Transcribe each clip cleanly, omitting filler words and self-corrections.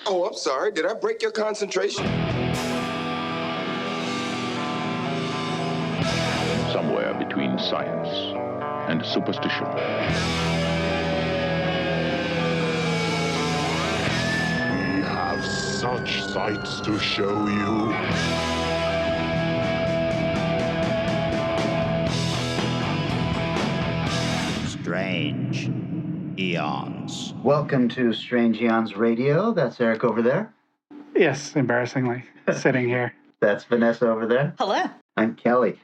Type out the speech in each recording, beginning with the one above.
Oh, I'm sorry. Did I break your concentration? Somewhere between science and superstition. We have such sights to show you. Strange Eons. Welcome to Strange Eons Radio. That's Eric over there. Yes, embarrassingly, sitting here. That's Vanessa over there. Hello. I'm Kelly.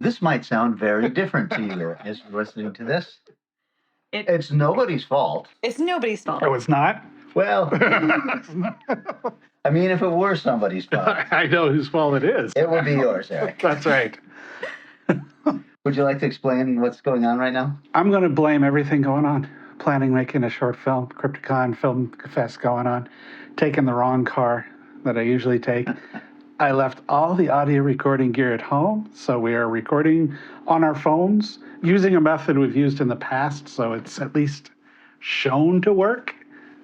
This might sound very different to you as you're listening to this. It's nobody's fault. It's nobody's fault. Oh, it's not? Well, I mean, if it were somebody's fault, I know whose fault it is. it would be yours, Eric. That's right. Would you like to explain what's going on right now? I'm going to blame everything going on. Planning making a short film, Crypticon Film Fest going on, taking the wrong car that I usually take. I left all the audio recording gear at home, so we are recording on our phones using a method we've used in the past, so it's at least shown to work.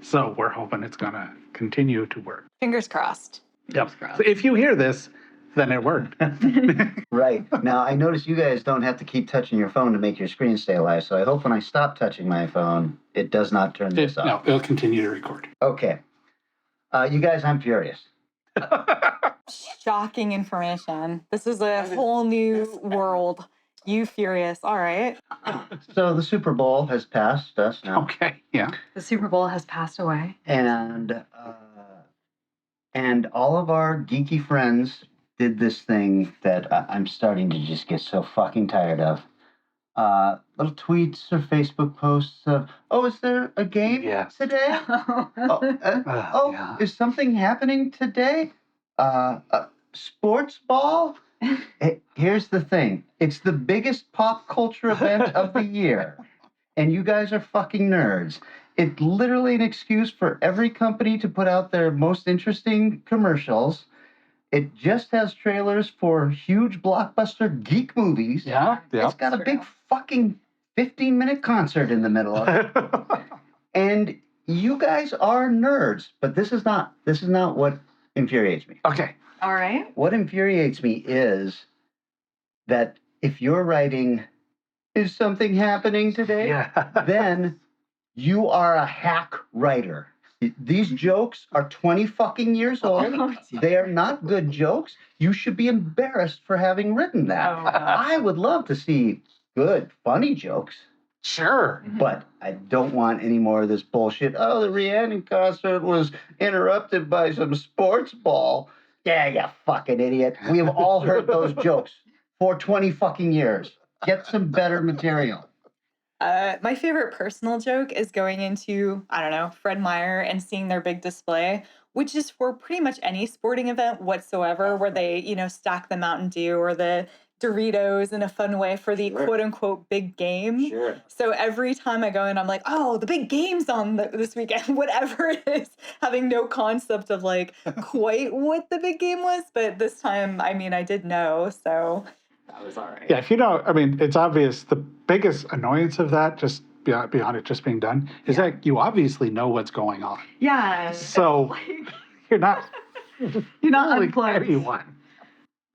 So we're hoping it's going to continue to work. Fingers crossed. Yep. So if you hear this, then it worked. Right. Now, I notice you guys don't have to keep touching your phone to make your screen stay alive, so I hope when I stop touching my phone, it does not turn this off. No, it'll continue to record. Okay. You guys, I'm furious. Shocking information. This is a whole new world. You furious. All right. So the Super Bowl has passed us now. Okay, yeah. The Super Bowl has passed away. And all of our geeky friends did this thing that I'm starting to just get so fucking tired of. Little tweets or Facebook posts of, oh, is there a game today? Yeah. Is something happening today? Sports ball? Hey, here's the thing. It's the biggest pop culture event of the year. And you guys are fucking nerds. It's literally an excuse for every company to put out their most interesting commercials. It just has trailers for huge blockbuster geek movies. Yeah. It's got a big fucking 15-minute concert in the middle of it. And you guys are nerds, but this is not what infuriates me. Okay. All right. What infuriates me is that if you're writing, is something happening today? Then you are a hack writer. These jokes are 20 fucking years old. They are not good jokes. You should be embarrassed for having written that. I would love to see good, funny jokes. Sure. But I don't want any more of this bullshit. Oh, the Rhiannon concert was interrupted by some sports ball. Yeah, you fucking idiot. We have all heard those jokes for 20 fucking years. Get some better material. My favorite personal joke is going into, I don't know, Fred Meyer and seeing their big display, which is for pretty much any sporting event whatsoever, where they, stack the Mountain Dew or the Doritos in a fun way for the quote unquote big game. Sure. So every time I go in, I'm like, oh, the big game's on this weekend, whatever it is, having no concept of quite what the big game was. But this time, I did know. So that was all right. Yeah, if you know, it's obvious the biggest annoyance of that, just beyond it just being done, is that you obviously know what's going on. Yeah. So you're not fooling unplugged. anyone.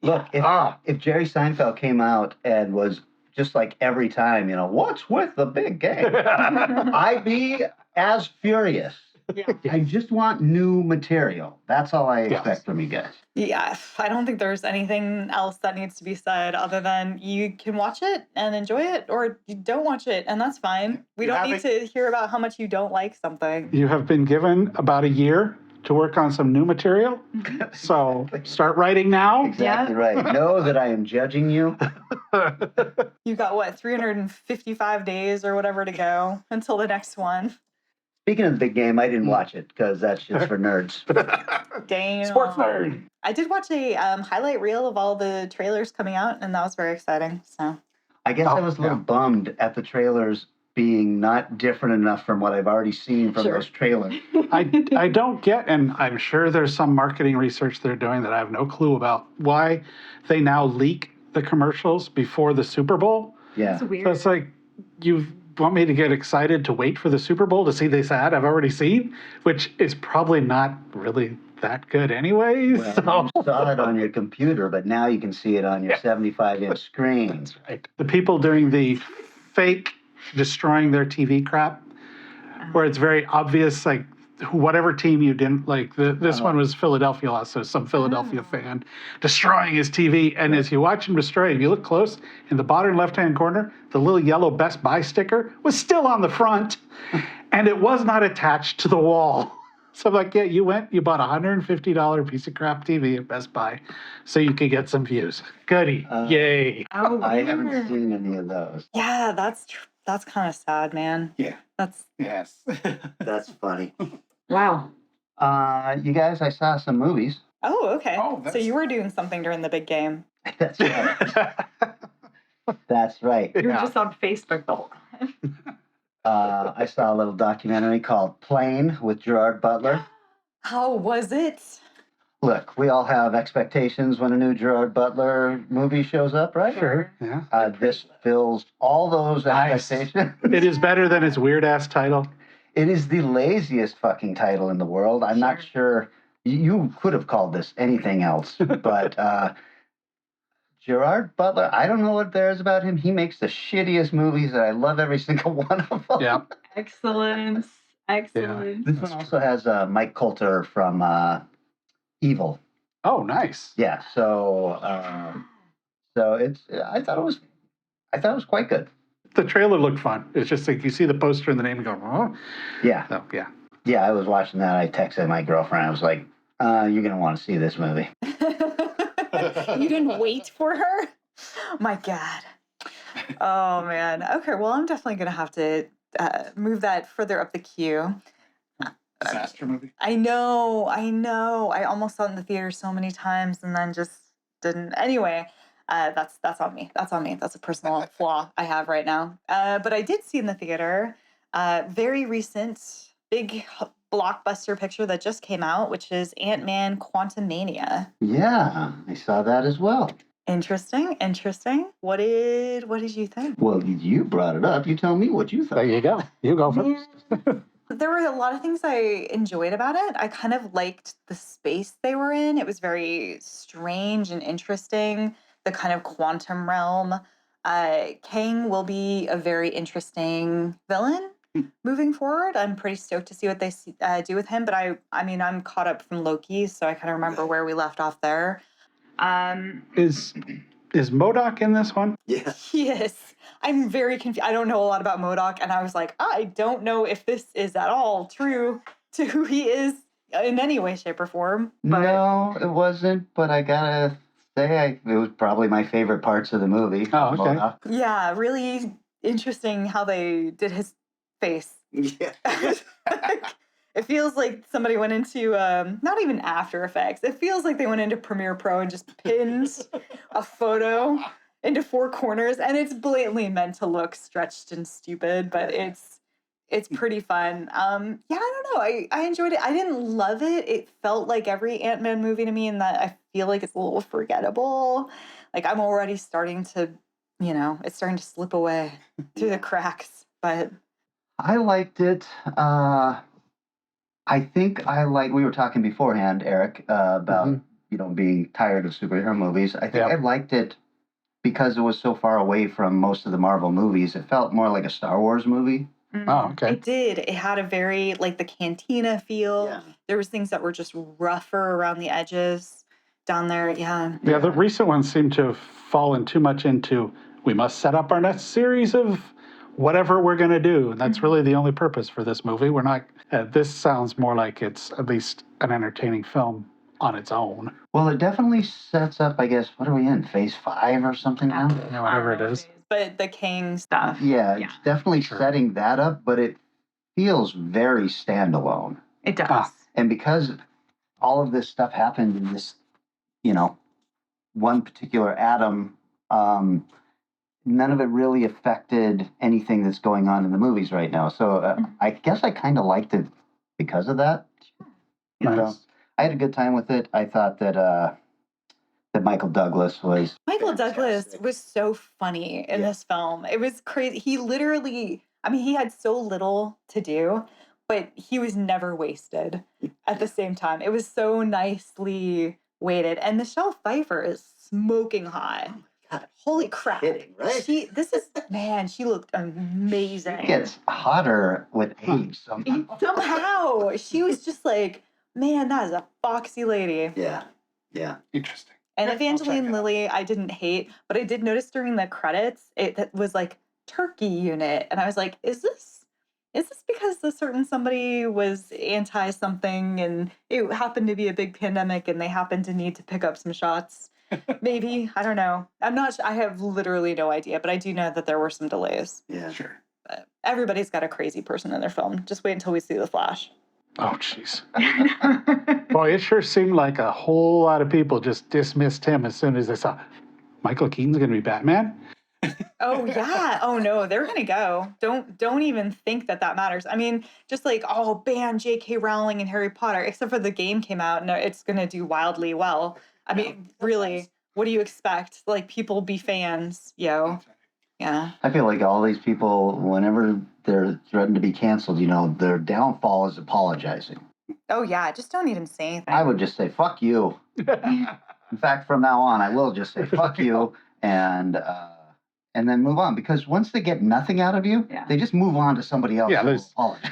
Look, if Jerry Seinfeld came out and was just like every time, what's with the big game? I'd be as furious. Yeah. I just want new material. That's all I expect from you guys. Yeah, I don't think there's anything else that needs to be said other than you can watch it and enjoy it, or you don't watch it, and that's fine. We don't need to hear about how much you don't like something. You have been given about a year to work on some new material. So start writing now. Exactly right. Know that I am judging you. You've got, 355 days or whatever to go until the next one. Speaking of the big game, I didn't watch it because that's just for nerds. Damn. Sports nerd. I did watch a highlight reel of all the trailers coming out, and that was very exciting. So I guess I was a little bummed at the trailers being not different enough from what I've already seen from those trailers. I don't get, and I'm sure there's some marketing research they're doing that I have no clue about, why they now leak the commercials before the Super Bowl. Yeah. It's weird. So it's like, you've want me to get excited to wait for the Super Bowl to see this ad I've already seen, which is probably not really that good anyways. Well, you saw it on your computer, but now you can see it on your 75-inch screen. That's right. The people doing the fake destroying their TV crap, where it's very obvious, like whatever team you didn't like. This one was Philadelphia lost, so some Philadelphia fan destroying his TV. And as you watch him destroy it, if you look close, in the bottom left-hand corner, the little yellow Best Buy sticker was still on the front, and it was not attached to the wall. So I'm like, yeah, you bought a $150 piece of crap TV at Best Buy so you could get some views. Goody. Yay. Oh, I haven't seen any of those. Yeah, that's kind of sad, man. Yeah. Yes. That's funny. wow. You guys, I saw some movies. Oh, okay. Oh, so you were doing something during the big game. That's right. That's right. You were just on Facebook the whole time. I saw a little documentary called Plane with Gerard Butler. How was it? Look, we all have expectations when a new Gerard Butler movie shows up, right? Sure. Yeah. This fills all those expectations. It is better than its weird ass title. It is the laziest fucking title in the world. I'm not sure. You could have called this anything else, but Gerard Butler, I don't know what there is about him. He makes the shittiest movies, and I love every single one of them. Yeah. Excellent. Excellent. This one also has Mike Coulter from Evil. Oh, nice. Yeah, so it's. I thought it was quite good. The trailer looked fun. It's just like you see the poster and the name and go, oh. Yeah. So, yeah. Yeah, I was watching that. I texted my girlfriend. I was like, you're gonna want to see this movie. You didn't wait for her? My God. Oh, man. Okay, well, I'm definitely going to have to move that further up the queue. Disaster movie. I know. I almost saw it in the theater so many times and then just didn't. Anyway, that's on me. That's a personal flaw I have right now. But I did see in the theater very recent big blockbuster picture that just came out, which is Ant-Man QuANTuMAnia. Yeah, I saw that as well. Interesting. What did you think? Well, you brought it up. You tell me what you thought. There you go. You go first. There were a lot of things I enjoyed about it. I kind of liked the space they were in. It was very strange and interesting, the kind of quantum realm. Kang will be a very interesting villain moving forward. I'm pretty stoked to see what they do with him, but I mean, I'm caught up from Loki, so I kind of remember where we left off there. Is MODOK in this one? Yeah. Yes. I'm very confused. I don't know a lot about MODOK, and I was like, I don't know if this is at all true to who he is in any way, shape, or form. But No, it wasn't, but I gotta say it was probably my favorite parts of the movie. Oh, okay. yeah, really interesting how they did his face. Yeah. It feels like somebody went into, not even After Effects. It feels like they went into Premiere Pro and just pinned a photo into four corners, and it's blatantly meant to look stretched and stupid, but it's pretty fun. Yeah, I don't know. I enjoyed it. I didn't love it. It felt like every Ant-Man movie to me in that I feel like it's a little forgettable. Like I'm already starting to, it's starting to slip away through the cracks, but I liked it. I think we were talking beforehand, Eric, about, being tired of superhero movies. I think I liked it because it was so far away from most of the Marvel movies. It felt more like a Star Wars movie. Oh, okay. It did. It had a very, like, the cantina feel. Yeah. There was things that were just rougher around the edges down there. Yeah. Yeah, the recent ones seem to have fallen too much into, we must set up our next series of whatever we're going to do. And that's really the only purpose for this movie. We're not, this sounds more like it's at least an entertaining film on its own. Well, it definitely sets up, I guess, what are we in, phase 5 or something now? Yeah, whatever it is. But the King stuff. Yeah, it's definitely setting that up, but it feels very standalone. It does. And because all of this stuff happened in this, one particular atom, none of it really affected anything that's going on in the movies right now. So I guess I kind of liked it because of that. Nice. So I had a good time with it. I thought that Michael Douglas was Michael fantastic. Douglas was so funny in this film. It was crazy. He literally I mean, he had so little to do, but he was never wasted at the same time. It was so nicely weighted. And Michelle Pfeiffer is smoking hot. God, holy crap. kidding, right? She looked amazing. It gets hotter with age somehow. Somehow. She was just like, man, that is a foxy lady. Yeah. Yeah. Interesting. And Yeah, I'll check Evangeline it out. Lilly, I didn't hate, but I did notice during the credits, that was like turkey unit. And I was like, is this because the certain somebody was anti something and it happened to be a big pandemic and they happened to need to pick up some shots? Maybe. I don't know. I'm not I have literally no idea, but I do know that there were some delays. Yeah. Sure. But everybody's got a crazy person in their film. Just wait until we see The Flash. Oh, jeez. Boy, it sure seemed like a whole lot of people just dismissed him as soon as they saw Michael Keaton's going to be Batman. Oh yeah. Oh no, they're gonna go. Don't even think that matters. I mean, just like, oh, ban J.K. Rowling and Harry Potter, except for the game came out and it's gonna do wildly well. I mean, really, what do you expect? Like, people be fans, yo. Yeah. I feel like all these people, whenever they're threatened to be canceled, their downfall is apologizing. Oh yeah. Just don't even say anything. I would just say, fuck you. In fact, from now on, I will just say, fuck you, and then move on. Because once they get nothing out of you, they just move on to somebody else. Yeah, who will apologize.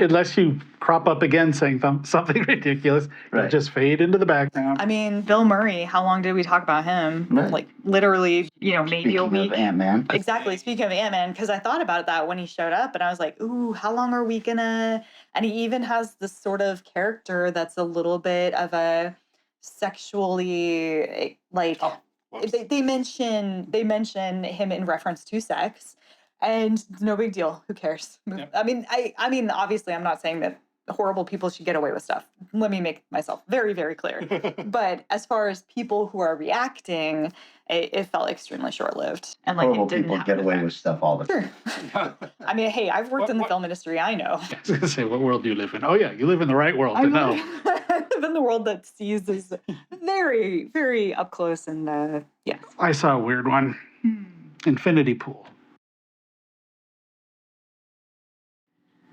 Unless you crop up again saying something ridiculous, you'll just fade into the background. I mean, Bill Murray, how long did we talk about him? Right. Like, literally, maybe a Speaking week. of Ant-Man. Exactly. Speaking of Ant-Man, because I thought about that when he showed up, and I was like, ooh, how long are we gonna... And he even has this sort of character that's a little bit of a sexually, like... They mention him in reference to sex, and no big deal. Who cares? Yep. I mean, obviously, I'm not saying that horrible people should get away with stuff. Let me make myself very, very clear. But as far as people who are reacting, it felt extremely short-lived. And like, horrible people get away with stuff all the time. Sure. I mean, hey, I've worked in the film industry. I know. I was going to say, what world do you live in? Oh yeah, you live in the right world to know. I live in the world that sees this very, very up close, and yes. I saw a weird one. Infinity Pool.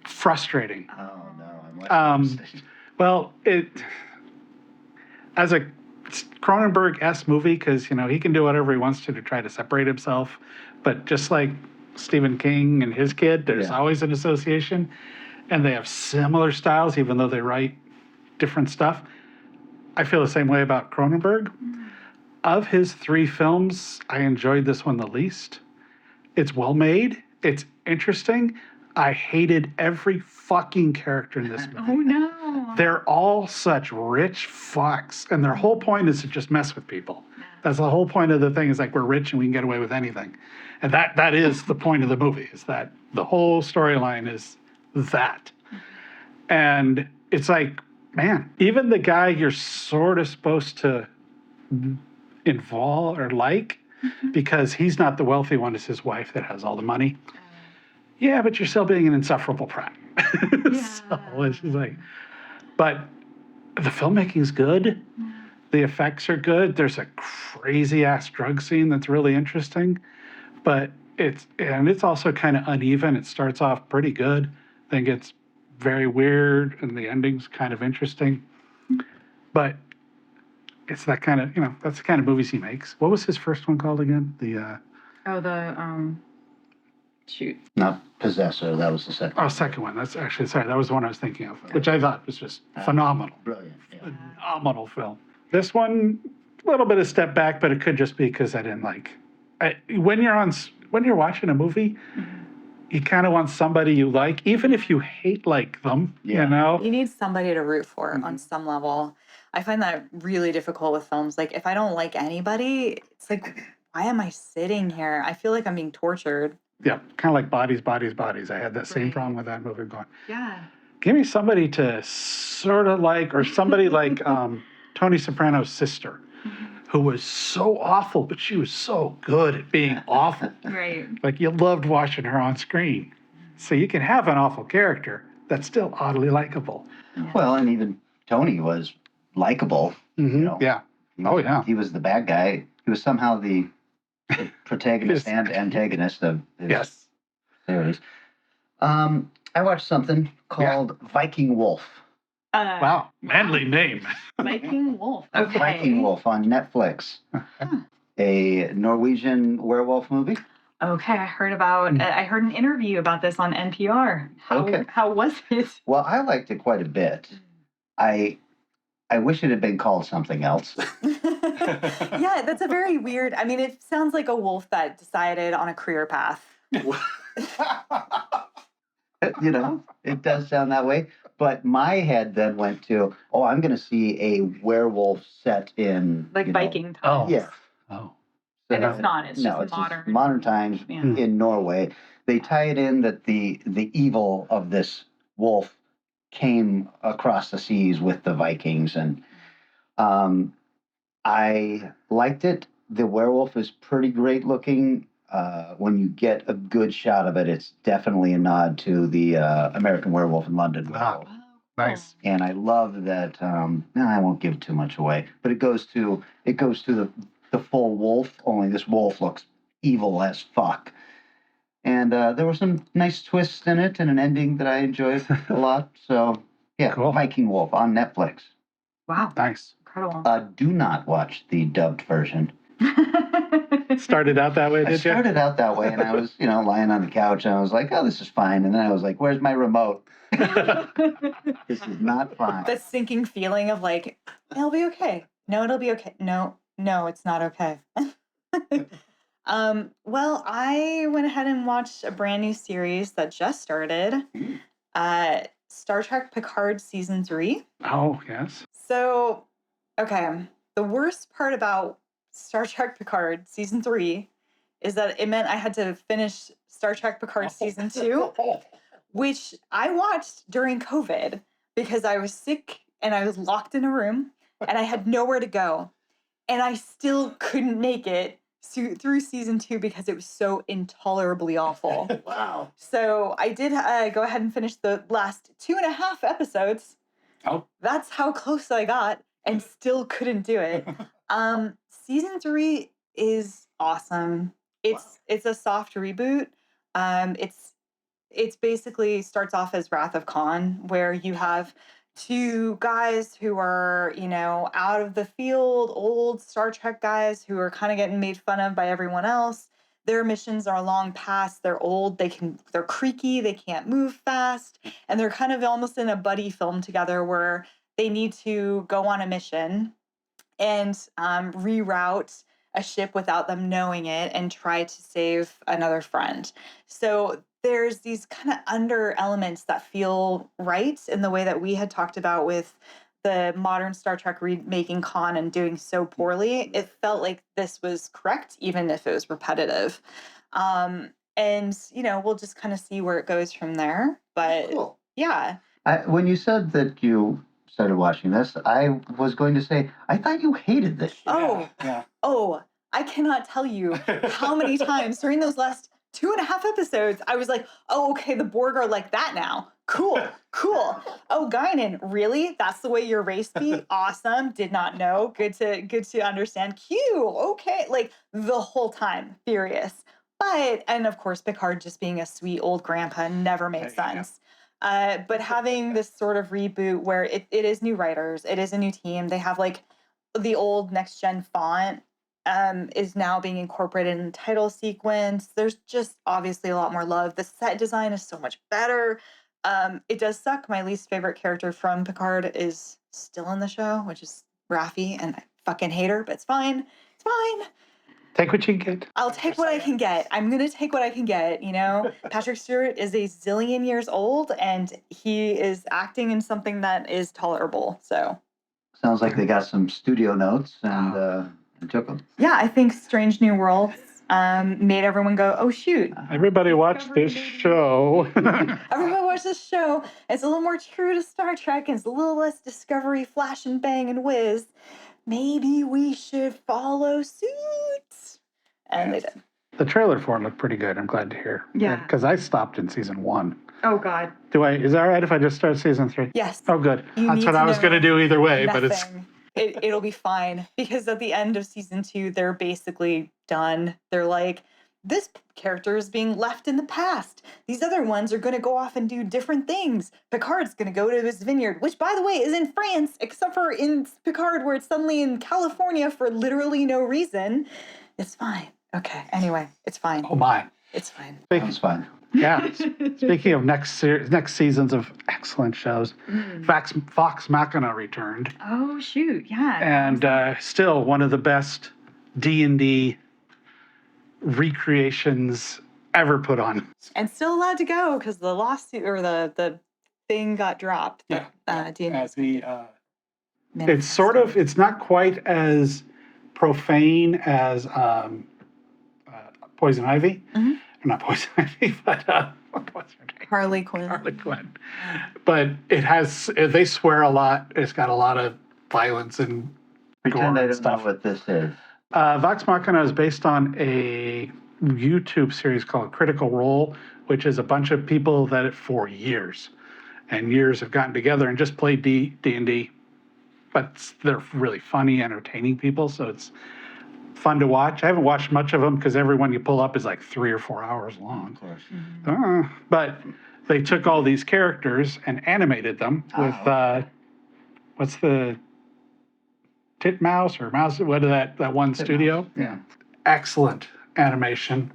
Frustrating. Oh no, I'm watching Well, as a Cronenberg-esque movie, because he can do whatever he wants to try to separate himself, but just like Stephen King and his kid, there's always an association, and they have similar styles, even though they write different stuff. I feel the same way about Cronenberg. Of his 3 films, I enjoyed this one the least. It's well made. It's interesting. I hated every fucking character in this movie. Oh no. They're all such rich fucks, and their whole point is to just mess with people. That's the whole point of the thing, is like, we're rich and we can get away with anything. And that is the point of the movie, is that the whole storyline is that. And it's like, man, even the guy you're sort of supposed to involve or like, because he's not the wealthy one, it's his wife that has all the money. Yeah, but you're still being an insufferable prat. So it's just like, but the filmmaking's good. The effects are good. There's a crazy ass drug scene that's really interesting, but it's also kind of uneven. It starts off pretty good, then gets very weird, and the ending's kind of interesting. But it's that kind of, that's the kind of movies he makes. What was his first one called again? Shoot. Not Possessor, that was the second. Oh, second one. That's actually, sorry, that was the one I was thinking of, which I thought was just phenomenal. Brilliant. Yeah. Phenomenal film. This one, a little bit of step back, but it could just be because I didn't like. When you're watching a movie, you kind of want somebody you like, even if you hate them. Yeah. You need somebody to root for on some level. I find that really difficult with films. Like, if I don't like anybody, it's like, why am I sitting here? I feel like I'm being tortured. Yeah, kind of like Bodies, Bodies, Bodies. I had that same problem with that movie going. Yeah. Give me somebody to sort of like, or somebody like Tony Soprano's sister, who was so awful, but she was so good at being awful. Right. Like, you loved watching her on screen. So you can have an awful character that's still oddly likable. Well, and even Tony was likable. Yeah. Oh, yeah. He was the bad guy. He was somehow the protagonist and antagonist of his series. I watched something called Viking Wolf. Wow, manly name. Viking Wolf. Okay. Viking Wolf on Netflix. A Norwegian werewolf movie. Okay, I heard an interview about this on NPR. How was it? Well, I liked it quite a bit. I wish it had been called something else. Yeah, that's a very weird. I mean, it sounds like a wolf that decided on a career path. You know, it does sound that way. But my head then went to, I'm going to see a werewolf set in Viking times. Oh. Yeah. Oh. And it's not. It's just modern. Just modern times in Norway. They tie it in that the evil of this wolf came across the seas with the Vikings, and I liked it. The werewolf is pretty great looking. When you get a good shot of it, it's definitely a nod to the American Werewolf in London. Wow. Nice. And I love that. I won't give too much away, but it goes to the full wolf. Only this wolf looks evil as fuck. And there were some nice twists in it, and an ending that I enjoyed a lot. So yeah, cool. Viking Wolf on Netflix. Wow, nice, incredible. Do not watch the dubbed version. Started out that way, did you? I started out that way, and I was, lying on the couch, and I was like, "Oh, this is fine." And then I was like, "Where's my remote?" This is not fine. That sinking feeling of like, it'll be okay. No, it'll be okay. No, it's not okay. Well, I went ahead and watched a brand new series that just started. Star Trek Picard Season 3. Oh, yes. So, okay. The worst part about Star Trek Picard Season 3 is that it meant I had to finish Star Trek Picard Season 2, which I watched during COVID because I was sick and I was locked in a room and I had nowhere to go. And I still couldn't make it through Season 2 because it was so intolerably awful. Wow. So I did go ahead and finish the last 2.5 episodes. Oh. That's how close I got and still couldn't do it. Season 3 is awesome. It's a soft reboot. It's basically starts off as Wrath of Khan, where you have two guys who are, out of the field, old Star Trek guys who are kind of getting made fun of by everyone else. Their missions are long past, they're old, they're creaky, they can't move fast, and they're kind of almost in a buddy film together where they need to go on a mission and reroute a ship without them knowing it and try to save another friend. So there's these kind of under elements that feel right in the way that we had talked about with the modern Star Trek remaking Khan and doing so poorly. It felt like this was correct, even if it was repetitive. And, we'll just kind of see where it goes from there. But cool. Yeah. When you said that you started watching this, I was going to say, I thought you hated this. Oh, I cannot tell you how many times during those last 2.5 episodes, I was like, oh, okay, the Borg are like that now. Cool. Oh, Guinan, really? That's the way your race be? Awesome. Did not know. Good to understand. Q, okay. Like the whole time, furious. And of course, Picard just being a sweet old grandpa never made sense. But having this sort of reboot where it is new writers, it is a new team. They have like the old next gen font is now being incorporated in the title sequence. There's just obviously a lot more love. The set design is so much better. It does suck. My least favorite character from Picard is still in the show, which is Raffi, and I fucking hate her, but it's fine. It's fine. Take what you can get. I'll take what I can get. I'm going to take what I can get, Patrick Stewart is a zillion years old, and he is acting in something that is tolerable, so. Sounds like they got some studio notes and took them. Yeah, I think Strange New Worlds made everyone go, oh, shoot. Everybody watch this show. Everybody watch this show. It's a little more true to Star Trek, and it's a little less Discovery, flash and bang and whiz. Maybe we should follow suit. And they did. The trailer for it looked pretty good. I'm glad to hear. Yeah. Because I stopped in season 1. Oh, God. Is that right if I just start season 3? Yes. Oh, good. That's what I was going to do either way, but it's... It'll be fine. Because at the end of season 2, they're basically done. They're like, this character is being left in the past. These other ones are going to go off and do different things. Picard's going to go to his vineyard, which, by the way, is in France, except for in Picard, where it's suddenly in California for literally no reason. It's fine. Okay. Anyway, it's fine. Oh, my. It's fine. It's fine. Yeah. Speaking of next seasons of excellent shows, Vox Machina returned. Oh, shoot. Yeah. And still one of the best D&D recreations ever put on. And still allowed to go because the lawsuit or the thing got dropped. Yeah. D&D. It's not quite as profane as Poison Ivy. Mm-hmm. Not Poison Ivy, but what's her name? Harley Quinn. Harley Quinn. But they swear a lot. It's got a lot of violence and Pretend I gore and don't know stuff. what this is. Vox Machina is based on a YouTube series called Critical Role, which is a bunch of people that for years and years have gotten together and just played D&D. But they're really funny, entertaining people, so it's fun to watch. I haven't watched much of them because every one you pull up is like 3 or 4 hours long. Of course. But they took all these characters and animated them with what's the Titmouse or Mouse? What is that one studio? Yeah. Excellent animation.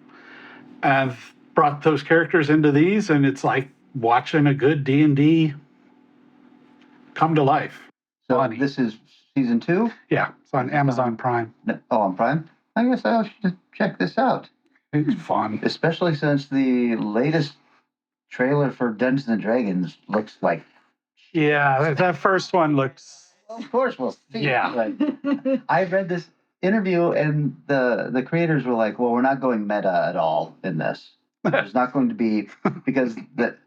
I've brought those characters into these, and it's like watching a good D&D come to life. So Funny. this is season 2? Yeah, it's on Amazon Prime. Oh, on Prime? I guess I should check this out. It's fun. Especially since the latest trailer for Dungeons and Dragons looks like... Yeah, that first one looks... Of course we'll see. Yeah. I read this interview and the creators were like, well, we're not going meta at all in this. There's not going to be... Because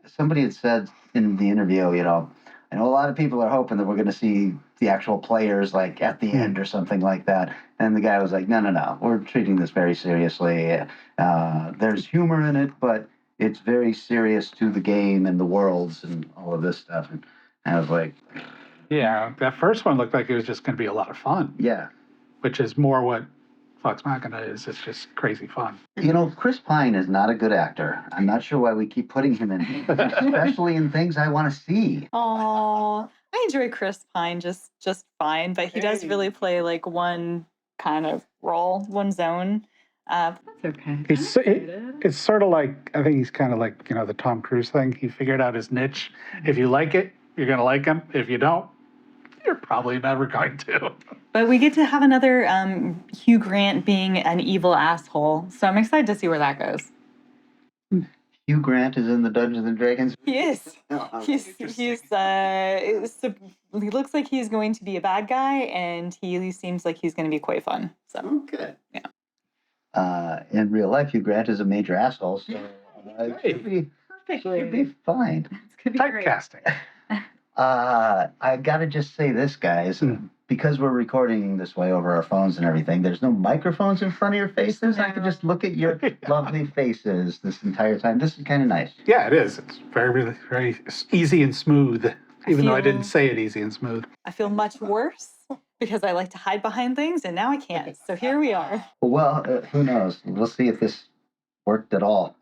somebody had said in the interview, I know a lot of people are hoping that we're going to see the actual players like at the end or something like that. And the guy was like, no. We're treating this very seriously. There's humor in it, but it's very serious to the game and the worlds and all of this stuff. And I was like... Yeah, that first one looked like it was just going to be a lot of fun. Yeah. Which is more what Vox Machina is. It's just crazy fun. Chris Pine is not a good actor. I'm not sure why we keep putting him in, especially in things I want to see. Aw, I enjoy Chris Pine just fine, but he does really play like one kind of role, one zone. That's okay. It's sort of like, I think he's kind of like, the Tom Cruise thing. He figured out his niche. If you like it, you're going to like him. If you don't, you're probably never going to. But we get to have another Hugh Grant being an evil asshole, so I'm excited to see where that goes. Hugh Grant is in the Dungeons and Dragons. He is. He looks like he's going to be a bad guy, and he seems like he's going to be quite fun. So Okay. Yeah. In real life, Hugh Grant is a major asshole, so it should be fine. It's gonna be great. Typecasting. I gotta just say this, guys. Because we're recording this way over our phones and everything, there's no microphones in front of your faces. I can just look at your lovely faces this entire time. This is kind of nice. Yeah, it is. It's very, very easy and smooth, even though I didn't say it easy and smooth. I feel much worse because I like to hide behind things, and now I can't. So here we are. Well, who knows? We'll see if this worked at all.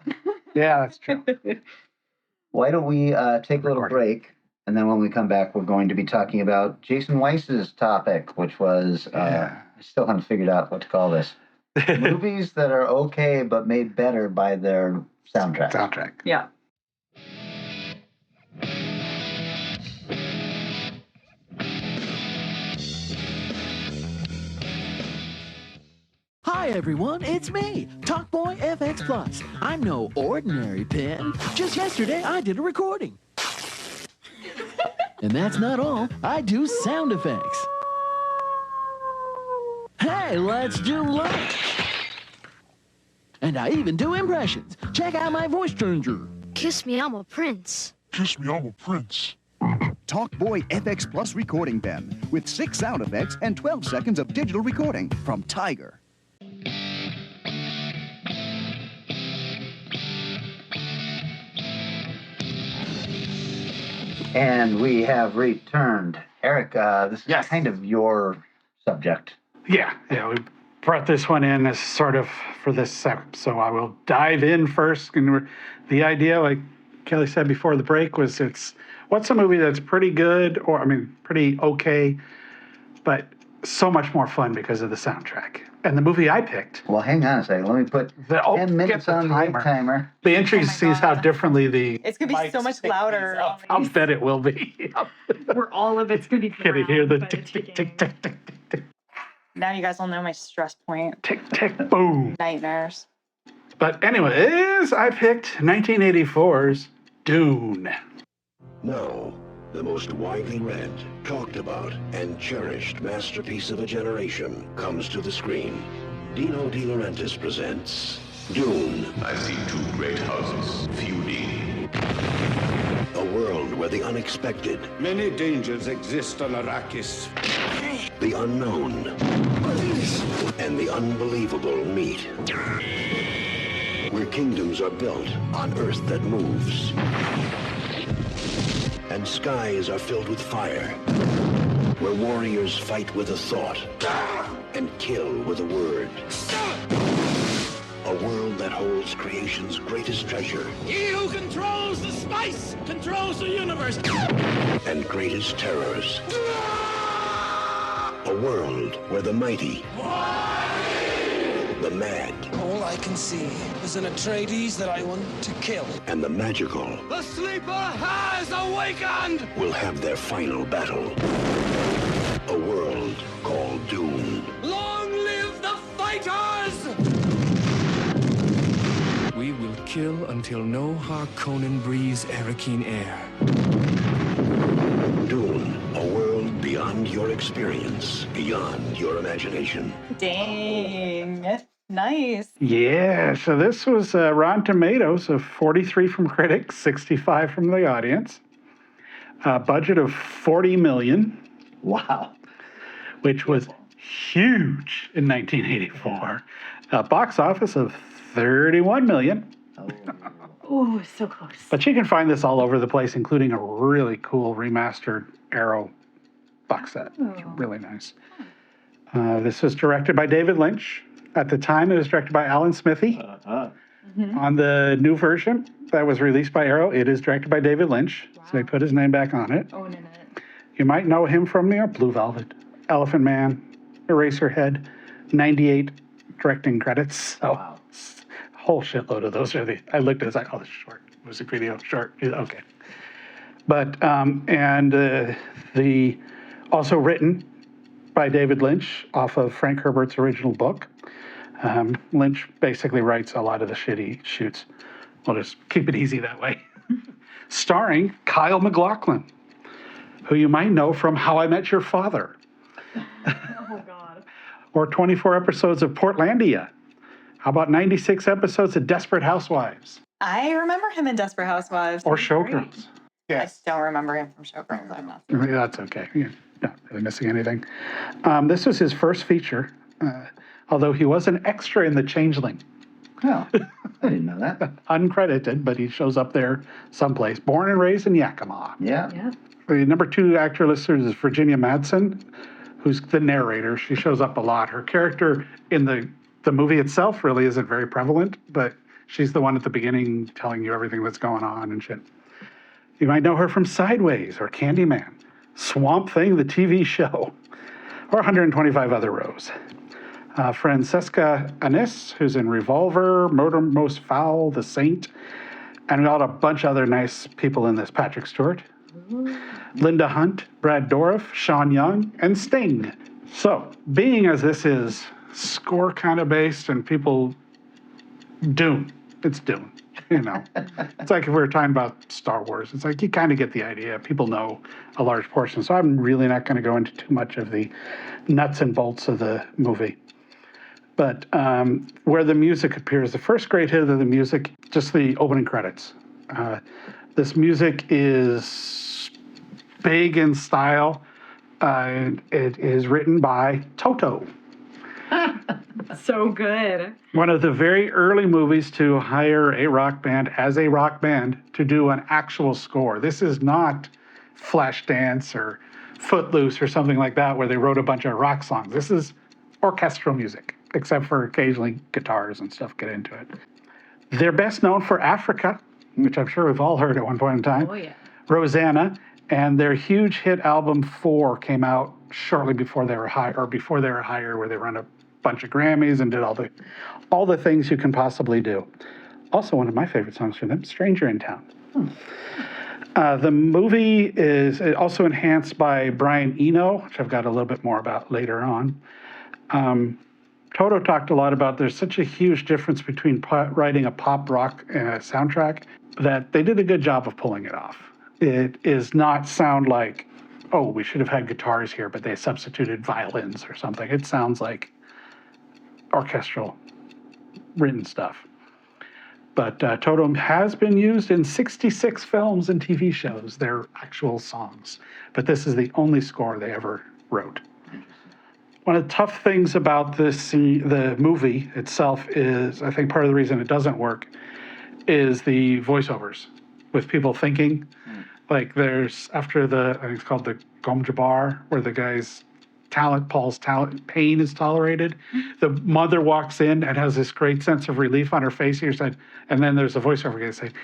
Yeah, that's true. Why don't we take a little break? And then when we come back, we're going to be talking about Jason Weiss's topic, which was, I still haven't figured out what to call this. Movies that are okay, but made better by their soundtrack. Yeah. Hi everyone, it's me, Talkboy FX Plus. I'm no ordinary pen. Just yesterday I did a recording. And that's not all. I do sound effects. Hey, let's do lunch. And I even do impressions. Check out my voice changer. Kiss me, I'm a prince. Kiss me, I'm a prince. Talkboy FX Plus recording pen with 6 sound effects and 12 seconds of digital recording from Tiger. And we have returned. Eric, this is kind of your subject. Yeah, we brought this one in as sort of for this segment. So I will dive in first. And the idea, like Kelly said before the break, was what's a movie that's pretty good, or pretty okay, but so much more fun because of the soundtrack. And the movie I picked. Well, hang on a second. Let me put 10 minutes on the timer. The entry sees how differently the. It's going to be so much louder. I'll bet it will be. Where all of it's going to be. Can you hear the tick, tick, tick, tick, tick, tick? Now you guys will know my stress point. Tick, tick, boom. Nightmares. But anyway, I picked 1984's Dune. Now, the most widely read, talked about, and cherished masterpiece of a generation comes to the screen. Dino De Laurentiis presents Dune. I see two great houses feuding. A world where the unexpected, many dangers exist on Arrakis. the unknown, and the unbelievable meet. Where kingdoms are built on earth that moves. And skies are filled with fire. Where warriors fight with a thought and kill with a word. A world that holds creation's greatest treasure. He who controls the spice controls the universe. And greatest terrors. A world where the mighty, the mad, All I can see is an Atreides that I want to kill. and the magical The sleeper has awakened! will have their final battle. A world called Dune. Long live the fighters! We will kill until no Harkonnen breathes Arrakeen air. Dune, a world beyond your experience, beyond your imagination. Dang. Nice. Yeah, so this was Rotten Tomatoes of 43 from critics, 65 from the audience. Budget of $40 million. Wow. Which was huge in 1984. Box office of $31 million. Oh, so close. But you can find this all over the place, including a really cool remastered Arrow box set. It's really nice. This was directed by David Lynch. At the time, it was directed by Alan Smithy. On the new version that was released by Arrow, it is directed by David Lynch. Wow. So they put his name back on it. Owning it. You might know him from Blue Velvet, Elephant Man, Eraserhead, 98 directing credits. So a whole shitload of those are I looked at it, it's like, this is short. Music video, short. Okay. But, the also written by David Lynch off of Frank Herbert's original book. Lynch basically writes a lot of the shit he shoots. We'll just keep it easy that way. Starring Kyle MacLachlan, who you might know from How I Met Your Father. Oh, God. Or 24 episodes of Portlandia. How about 96 episodes of Desperate Housewives? I remember him in Desperate Housewives. Or Showgirls. Yes. I don't remember him from Showgirls. I'm not. That's okay. You're not really missing anything. This was his first feature, although he was an extra in The Changeling. Oh, I didn't know that. Uncredited, but he shows up there someplace. Born and raised in Yakima. Yeah. The number 2 actor listed is Virginia Madsen, who's the narrator. She shows up a lot. Her character in the movie itself really isn't very prevalent, but she's the one at the beginning telling you everything that's going on and shit. You might know her from Sideways or Candyman, Swamp Thing, the TV show, or 125 other rows. Francesca Annis, who's in Revolver, Murder Most Foul, The Saint, and we got a bunch of other nice people in this. Patrick Stewart, Linda Hunt, Brad Dourif, Sean Young, and Sting. So, being as this is score kind of based and people Dune, it's Dune, It's like if we were talking about Star Wars, it's like you kind of get the idea. People know a large portion. So I'm really not going to go into too much of the nuts and bolts of the movie. But where the music appears, the first great hit of the music, just the opening credits. This music is big in style. It is written by Toto. So good. One of the very early movies to hire a rock band as a rock band to do an actual score. This is not Flashdance or Footloose or something like that where they wrote a bunch of rock songs. This is orchestral music. except for occasionally guitars and stuff get into it. They're best known for Africa, which I'm sure we've all heard at one point in time. Oh, yeah. Rosanna, and their huge hit album 4 came out shortly before they were hired, where they won a bunch of Grammys and did all the things you can possibly do. Also, one of my favorite songs from them, Stranger in Town. The movie is also enhanced by Brian Eno, which I've got a little bit more about later on. Toto talked a lot about there's such a huge difference between writing a pop rock soundtrack that they did a good job of pulling it off. It is not sound like, oh, we should have had guitars here, but they substituted violins or something. It sounds like orchestral written stuff. But Toto has been used in 66 films and TV shows, their actual songs. But this is the only score they ever wrote. One of the tough things about the movie itself is, I think part of the reason it doesn't work, is the voiceovers with people thinking. Like there's, after I think it's called the Gom Jabbar, where the guy's Paul's pain is tolerated. The mother walks in and has this great sense of relief on her face. And then there's a voiceover guy saying,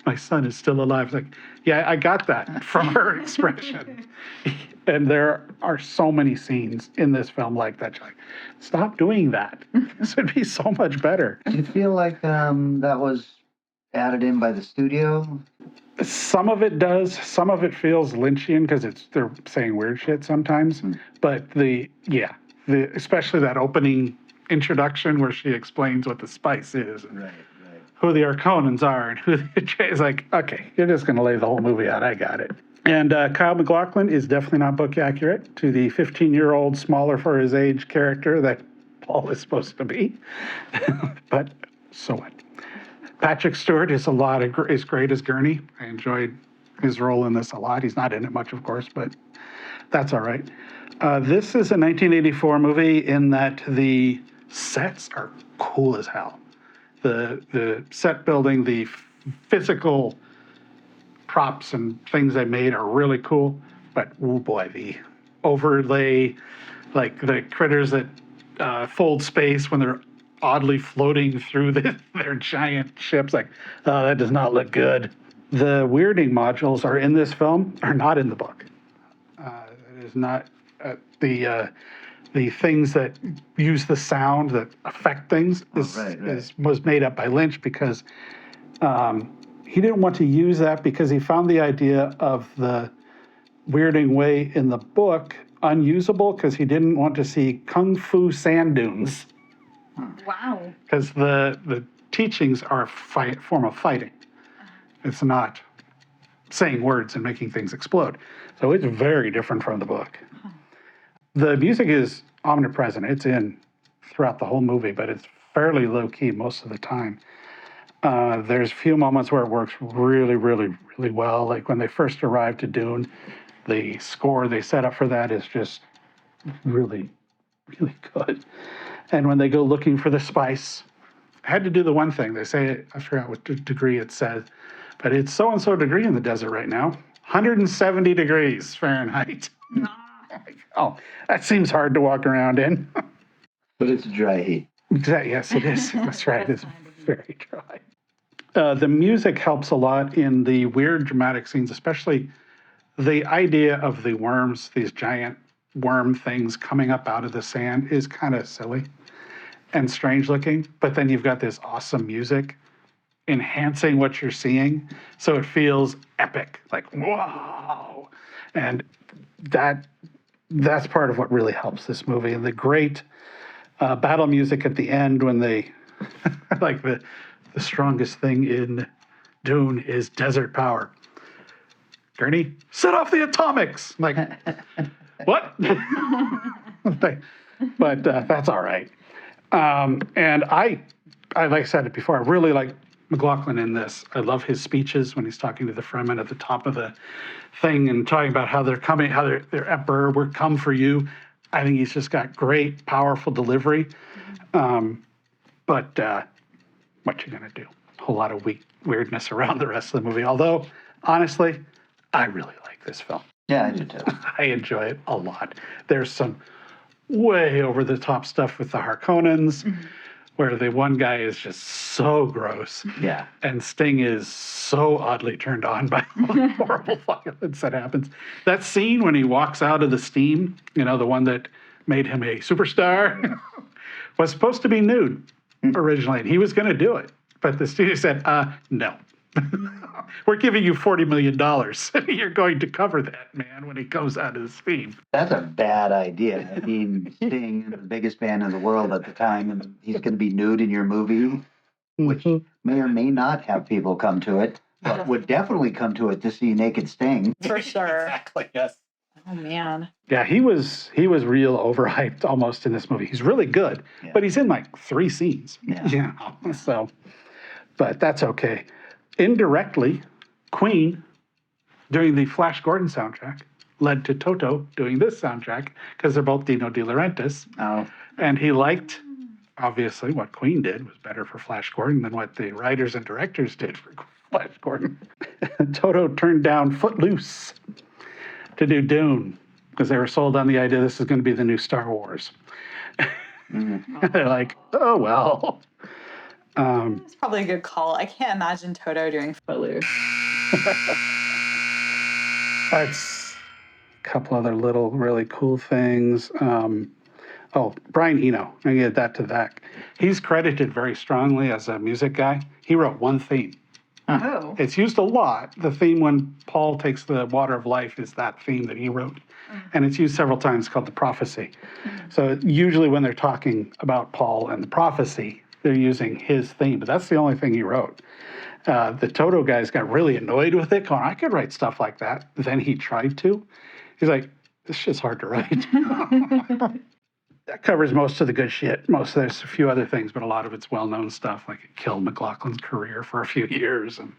my son is still alive. It's like, yeah, I got that from her expression. And there are so many scenes in this film like that. You're like, stop doing that. This would be so much better. Do you feel like that was added in by the studio? Some of it does. Some of it feels Lynchian because they're saying weird shit sometimes. But especially that opening introduction where she explains what the spice is, and who the Arconans are, and who it's like, okay, you're just going to lay the whole movie out. I got it. And Kyle MacLachlan is definitely not book accurate to the 15-year-old, smaller for his age character that Paul is supposed to be. But so what? Patrick Stewart is great as Gurney. I enjoyed his role in this a lot. He's not in it much, of course, but that's all right. This is a 1984 movie in that the sets are cool as hell. The set building, the physical props and things they made are really cool. But, oh boy, the overlay, like the critters that fold space when they're oddly floating through their giant ships, like, oh, that does not look good. The weirding modules are in this film, are not in the book. It is not the things that use the sound that affect things was made up by Lynch because he didn't want to use that because he found the idea of the weirding way in the book unusable because he didn't want to see kung fu sand dunes. Wow. Because the teachings are a form of fighting. It's not saying words and making things explode. So it's very different from the book. The music is omnipresent. It's in throughout the whole movie, but it's fairly low-key most of the time. There's a few moments where it works really, really, really well. Like when they first arrive to Dune, the score they set up for that is just really, really good. And when they go looking for the spice, I had to do the one thing. They say, I forgot what degree it says, but it's so-and-so degree in the desert right now. 170 degrees Fahrenheit. Oh, that seems hard to walk around in. But it's dry heat. Yes, it is. That's right. It's very dry. The music helps a lot in the weird dramatic scenes, especially the idea of the worms, these giant worm things coming up out of the sand is kind of silly and strange looking, but then you've got this awesome music enhancing what you're seeing, so it feels epic, like wow. And that's part of what really helps this movie. And the great battle music at the end when they like the strongest thing in Dune is desert power. Gurney, set off the atomics. I'm like, what? But that's all right. And I like I said it before, I really like MacLachlan in this. I love his speeches when he's talking to the Fremen at the top of the thing and talking about how they're coming, how they're emperor, we're come for you. I think he's just got great, powerful delivery. But what you gonna do? A whole lot of weirdness around the rest of the movie. Although, honestly, I really like this film. Yeah, I do too. I enjoy it a lot. There's some way over the top stuff with the Harkonnens, where the one guy is just so gross. Yeah. And Sting is so oddly turned on by all the horrible violence that happens. That scene when he walks out of the steam, you know, the one that made him a superstar, was supposed to be nude originally. And he was going to do it. But the studio said, no. We're giving you $40 million. You're going to cover that, man, when he comes out of the steam. That's a bad idea. I mean, Sting, the biggest band in the world at the time, and he's going to be nude in your movie, which may or may not have people come to it, but would definitely come to it to see naked Sting. For sure. Exactly, yes. Oh, man. Yeah, he was real overhyped almost in this movie. He's really good, but he's in like 3 scenes. Yeah. So, but that's okay. Indirectly, Queen doing the Flash Gordon soundtrack led to Toto doing this soundtrack because they're both Dino De Laurentiis. Oh. And he liked, obviously, what Queen did was better for Flash Gordon than what the writers and directors did for Flash Gordon. Toto turned down Footloose to do Dune because they were sold on the idea this is going to be the new Star Wars. They're like, oh, well. It's probably a good call. I can't imagine Toto doing Footloose. That's a couple other little really cool things. Brian Eno, I get that to that. He's credited very strongly as a music guy. He wrote one theme. Oh. It's used a lot. The theme when Paul takes the water of life is that theme that he wrote. And it's used several times called the prophecy. So usually when they're talking about Paul and the prophecy, they're using his theme, but that's the only thing he wrote. The Toto guys got really annoyed with it, going, I could write stuff like that. Then he tried to. He's like, this shit's hard to write. That covers most of the good shit. There's a few other things, but a lot of it's well-known stuff, like it killed McLaughlin's career for a few years. And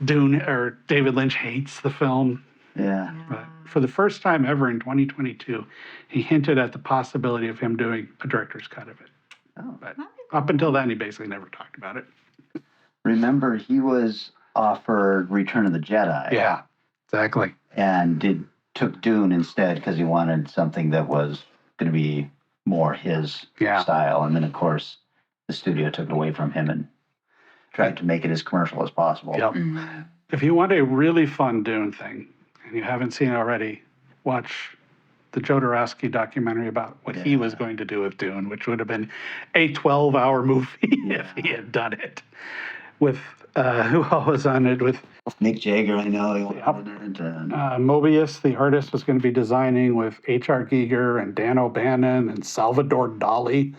David Lynch hates the film. Yeah. But for the first time ever in 2022, he hinted at the possibility of him doing a director's cut of it. Oh. But up until then, he basically never talked about it. Remember, he was offered Return of the Jedi. Yeah, exactly. And took Dune instead because he wanted something that was going to be more his style. And then, of course, the studio took it away from him and tried to make it as commercial as possible. Yep. If you want a really fun Dune thing, and you haven't seen it already, watch the Jodorowsky documentary about what he was going to do with Dune, which would have been a 12-hour movie if he had done it. With, who all was on it? With Mick Jagger, I know. He wanted it. Mobius, the artist, was going to be designing with H.R. Giger and Dan O'Bannon and Salvador Dali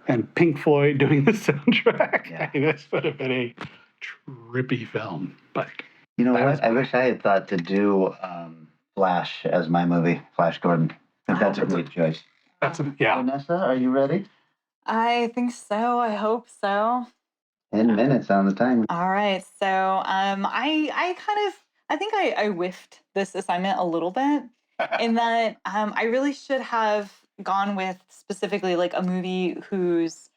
and Pink Floyd doing the soundtrack. Yeah. I mean, this would have been a trippy film. But you know what? I wish I had thought to do Flash as my movie, Flash Gordon. I think that's a great choice. Vanessa, are you ready? I think so. I hope so. 10 minutes on the timer. All right. So I think I whiffed this assignment a little bit in that I really should have gone with specifically like a movie whose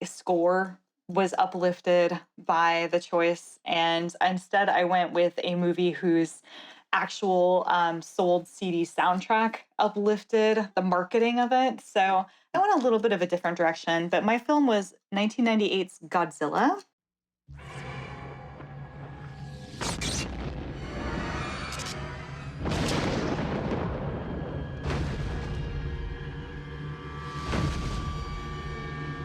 score was uplifted by the choice. And instead I went with a movie whose actual sold CD soundtrack uplifted the marketing of it. So I went a little bit of a different direction, but my film was 1998's Godzilla.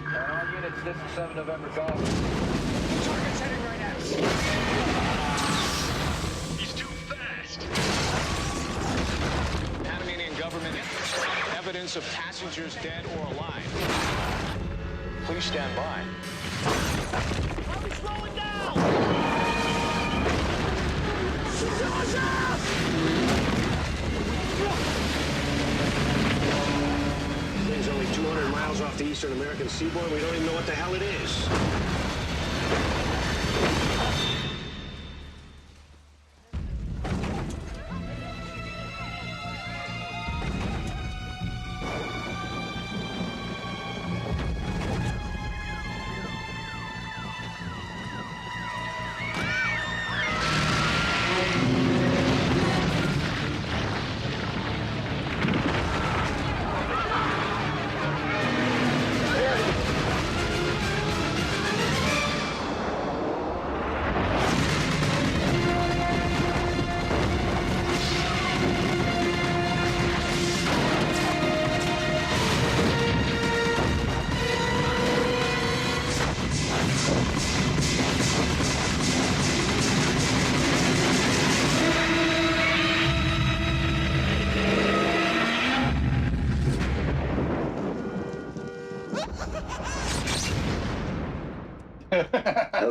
All units, this is 7 November Golf. Target's heading right at us. He's too fast. Panamanian government evidence of passengers dead or alive. Please stand by. Are we slowing down? Thing's only 200 miles off the eastern American seaboard. We don't even know what the hell it is.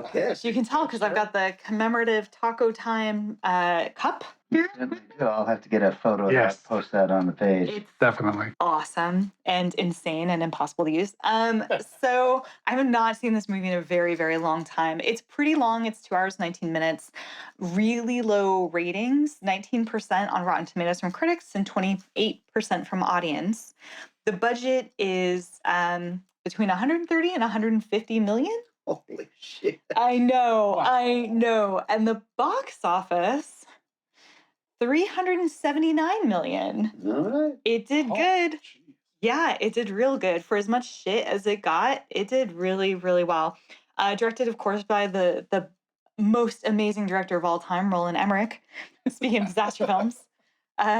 Okay. Which you can tell because I've got the commemorative Taco Time cup here. I'll have to get a photo of that, post that on the page. It's Definitely. awesome and insane and impossible to use. So I have not seen this movie in a very, very long time. It's pretty long. It's 2 hours, 19 minutes. Really low ratings, 19% on Rotten Tomatoes from critics and 28% from audience. The budget is between 130 and 150 million. Holy shit. I know. And the box office, 379 million. All right. It did good. Yeah, it did real good. For as much shit as it got, it did really, really well. Directed, of course, by the most amazing director of all time, Roland Emmerich. Speaking of disaster films.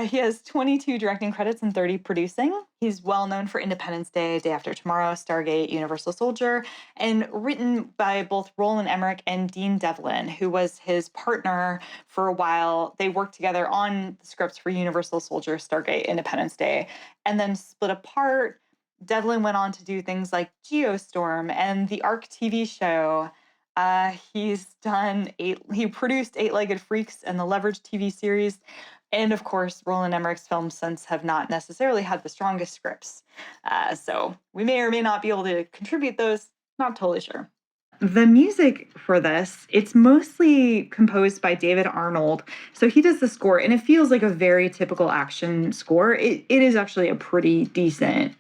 He has 22 directing credits and 30 producing. He's well known for Independence Day, Day After Tomorrow, Stargate, Universal Soldier, and written by both Roland Emmerich and Dean Devlin, who was his partner for a while. They worked together on the scripts for Universal Soldier, Stargate, Independence Day, and then split apart. Devlin went on to do things like Geostorm and the Ark TV show. He produced Eight-Legged Freaks and the Leverage TV series. And of course, Roland Emmerich's films since have not necessarily had the strongest scripts. So we may or may not be able to contribute those. Not totally sure. The music for this, it's mostly composed by David Arnold. So he does the score, and it feels like a very typical action score. It is actually a pretty decent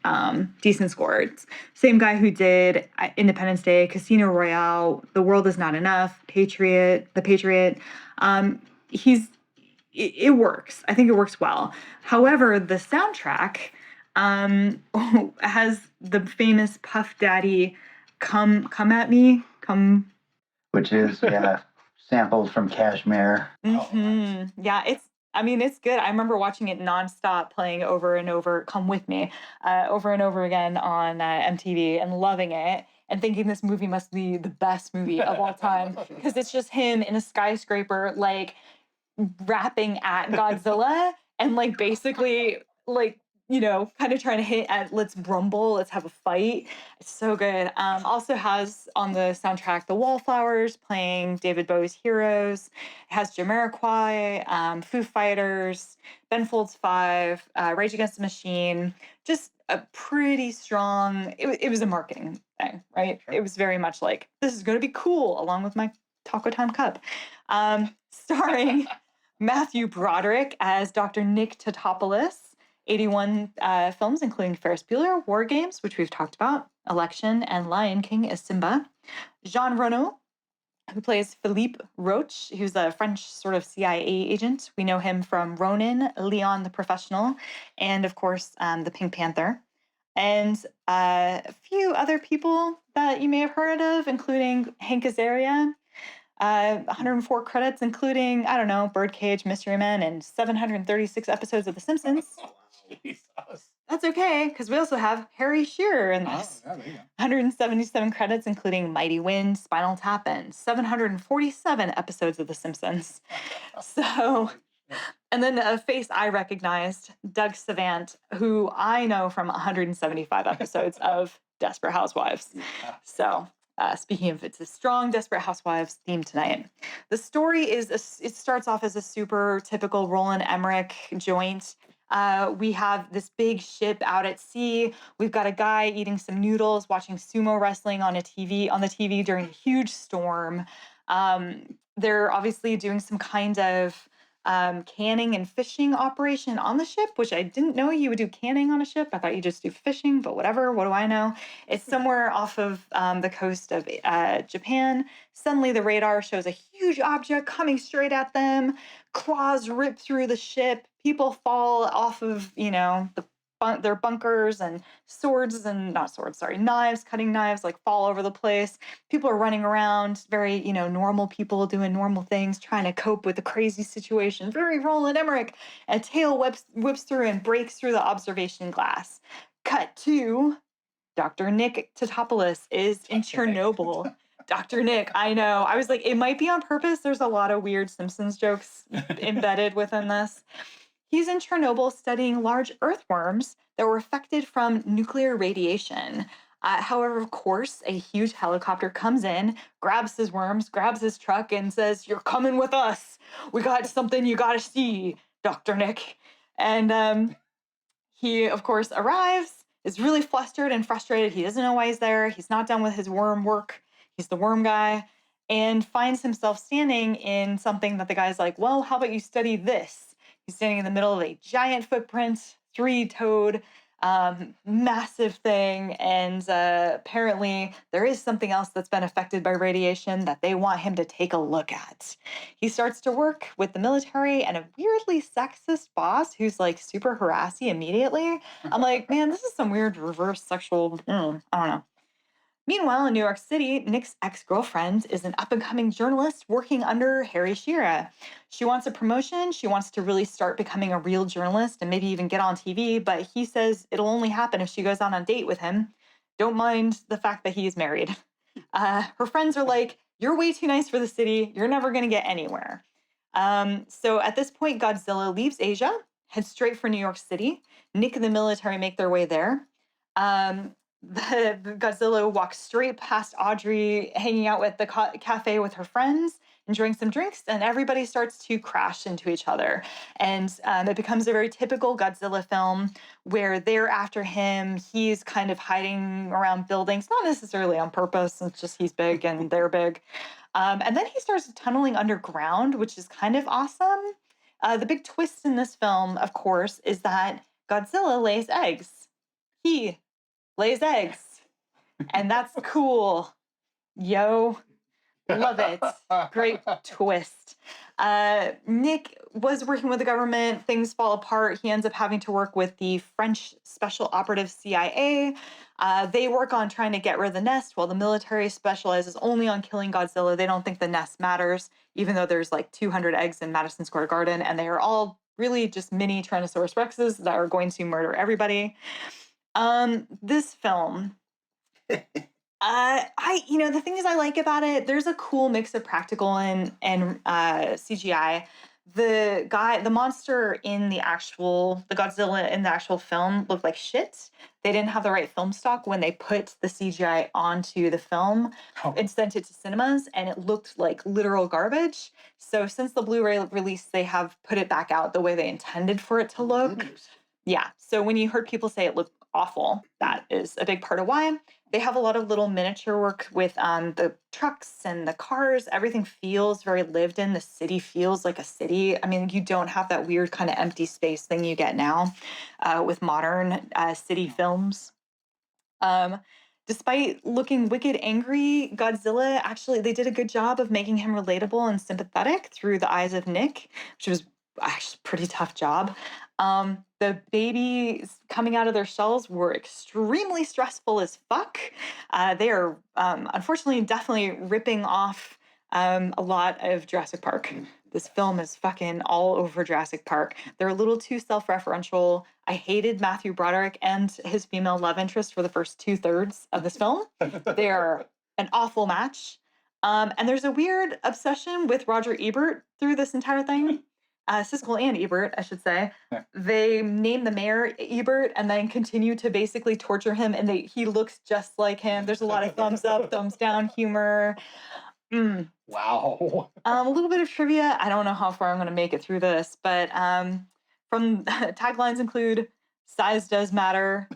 score. It's same guy who did Independence Day, Casino Royale, The World Is Not Enough, The Patriot. It works. I think it works well. However, the soundtrack has the famous Puff Daddy "Come At Me," which is sampled from Kashmir. Mm-hmm. Yeah, it's good. I remember watching it nonstop, playing over and over. "Come With Me," over and over again on MTV, and loving it. And thinking this movie must be the best movie of all time because it's just him in a skyscraper, like rapping at Godzilla and like basically like, kind of trying to hit at let's rumble, let's have a fight. It's so good. Also has on the soundtrack the Wallflowers playing David Bowie's Heroes. It has Jamiroquai, Foo Fighters, Ben Folds 5, Rage Against the Machine. Just a pretty strong, it was a marketing thing, right? Sure. It was very much like, this is going to be cool along with my Taco Time cup. Starring Matthew Broderick as Dr. Nick Tatopoulos, 81 films, including Ferris Bueller, War Games, which we've talked about, Election, and Lion King as Simba. Jean Reno, who plays Philippe Roche, who's a French sort of CIA agent. We know him from Ronin, Leon the Professional, and of course, the Pink Panther. And a few other people that you may have heard of, including Hank Azaria. 104 credits, including, I don't know, Birdcage, Mystery Men, and 736 episodes of The Simpsons. That's okay, because we also have Harry Shearer in this. 177 credits, including Mighty Wind, Spinal Tap, and 747 episodes of The Simpsons. So, and then a face I recognized, Doug Savant, who I know from 175 episodes of Desperate Housewives. So, speaking of, it's a strong Desperate Housewives theme tonight. The story it starts off as a super typical Roland Emmerich joint. We have this big ship out at sea. We've got a guy eating some noodles, watching sumo wrestling on the TV during a huge storm. They're obviously doing some kind of canning and fishing operation on the ship, which I didn't know you would do canning on a ship. I thought you just do fishing, but whatever. What do I know? It's somewhere off of the coast of Japan. Suddenly the radar shows a huge object coming straight at them. Claws rip through the ship. People fall off of, their bunkers, and knives, cutting knives, like fall over the place. People are running around, very, normal people doing normal things, trying to cope with the crazy situation. Very Roland Emmerich. A tail whips through and breaks through the observation glass. Cut to Dr. Nick Tatopoulos is in Chernobyl. Dr. Nick, I know. I was like, it might be on purpose. There's a lot of weird Simpsons jokes embedded within this. He's in Chernobyl studying large earthworms that were affected from nuclear radiation. However, of course, a huge helicopter comes in, grabs his worms, grabs his truck, and says, "You're coming with us. We got something you got to see, Dr. Nick." And he, of course, arrives, is really flustered and frustrated. He doesn't know why he's there. He's not done with his worm work. He's the worm guy, and finds himself standing in something that the guy's like, "Well, how about you study this?" He's standing in the middle of a giant footprint, three-toed, massive thing. And apparently there is something else that's been affected by radiation that they want him to take a look at. He starts to work with the military and a weirdly sexist boss who's like super harassy immediately. I'm like, man, this is some weird reverse sexual, I don't know. Meanwhile, in New York City, Nick's ex-girlfriend is an up-and-coming journalist working under Harry Shearer. She wants a promotion. She wants to really start becoming a real journalist and maybe even get on TV, but he says it'll only happen if she goes on a date with him. Don't mind the fact that he's married. Her friends are like, "You're way too nice for the city. You're never going to get anywhere." So at this point, Godzilla leaves Asia, heads straight for New York City. Nick and the military make their way there. The Godzilla walks straight past Audrey hanging out at the cafe with her friends, enjoying some drinks, and everybody starts to crash into each other. And it becomes a very typical Godzilla film where they're after him. He's kind of hiding around buildings, not necessarily on purpose. It's just he's big and they're big. And then he starts tunneling underground, which is kind of awesome. The big twist in this film, of course, is that Godzilla lays eggs. He lays eggs. And that's cool. Yo, love it. Great twist. Nick was working with the government. Things fall apart. He ends up having to work with the French special operative CIA. They work on trying to get rid of the nest while the military specializes only on killing Godzilla. They don't think the nest matters, even though there's like 200 eggs in Madison Square Garden, and they are all really just mini Tyrannosaurus Rexes that are going to murder everybody. This film, the things I like about it, there's a cool mix of practical and CGI. The monster in the Godzilla in the actual film looked like shit. They didn't have the right film stock when they put the CGI onto the film and sent it to cinemas, and it looked like literal garbage. So since the Blu-ray release, they have put it back out the way they intended for it to look. Yeah. So when you heard people say it looked awful, that is a big part of why. They have a lot of little miniature work with the trucks and the cars. Everything feels very lived in. The city feels like a city. I mean, you don't have that weird kind of empty space thing you get now with modern city films. Despite looking wicked angry, Godzilla, actually, they did a good job of making him relatable and sympathetic through the eyes of Nick, which was actually a pretty tough job. The babies coming out of their shells were extremely stressful as fuck. They are, unfortunately, definitely ripping off a lot of Jurassic Park. This film is fucking all over Jurassic Park. They're a little too self-referential. I hated Matthew Broderick and his female love interest for the first 2/3 of this film. They are an awful match. And there's a weird obsession with Roger Ebert through this entire thing. Siskel and Ebert, I should say. Yeah. They name the mayor Ebert and then continue to basically torture him, and he looks just like him. There's a lot of thumbs up, thumbs down humor. Wow. A little bit of trivia. I don't know how far I'm going to make it through this, but from taglines include "Size Does Matter,"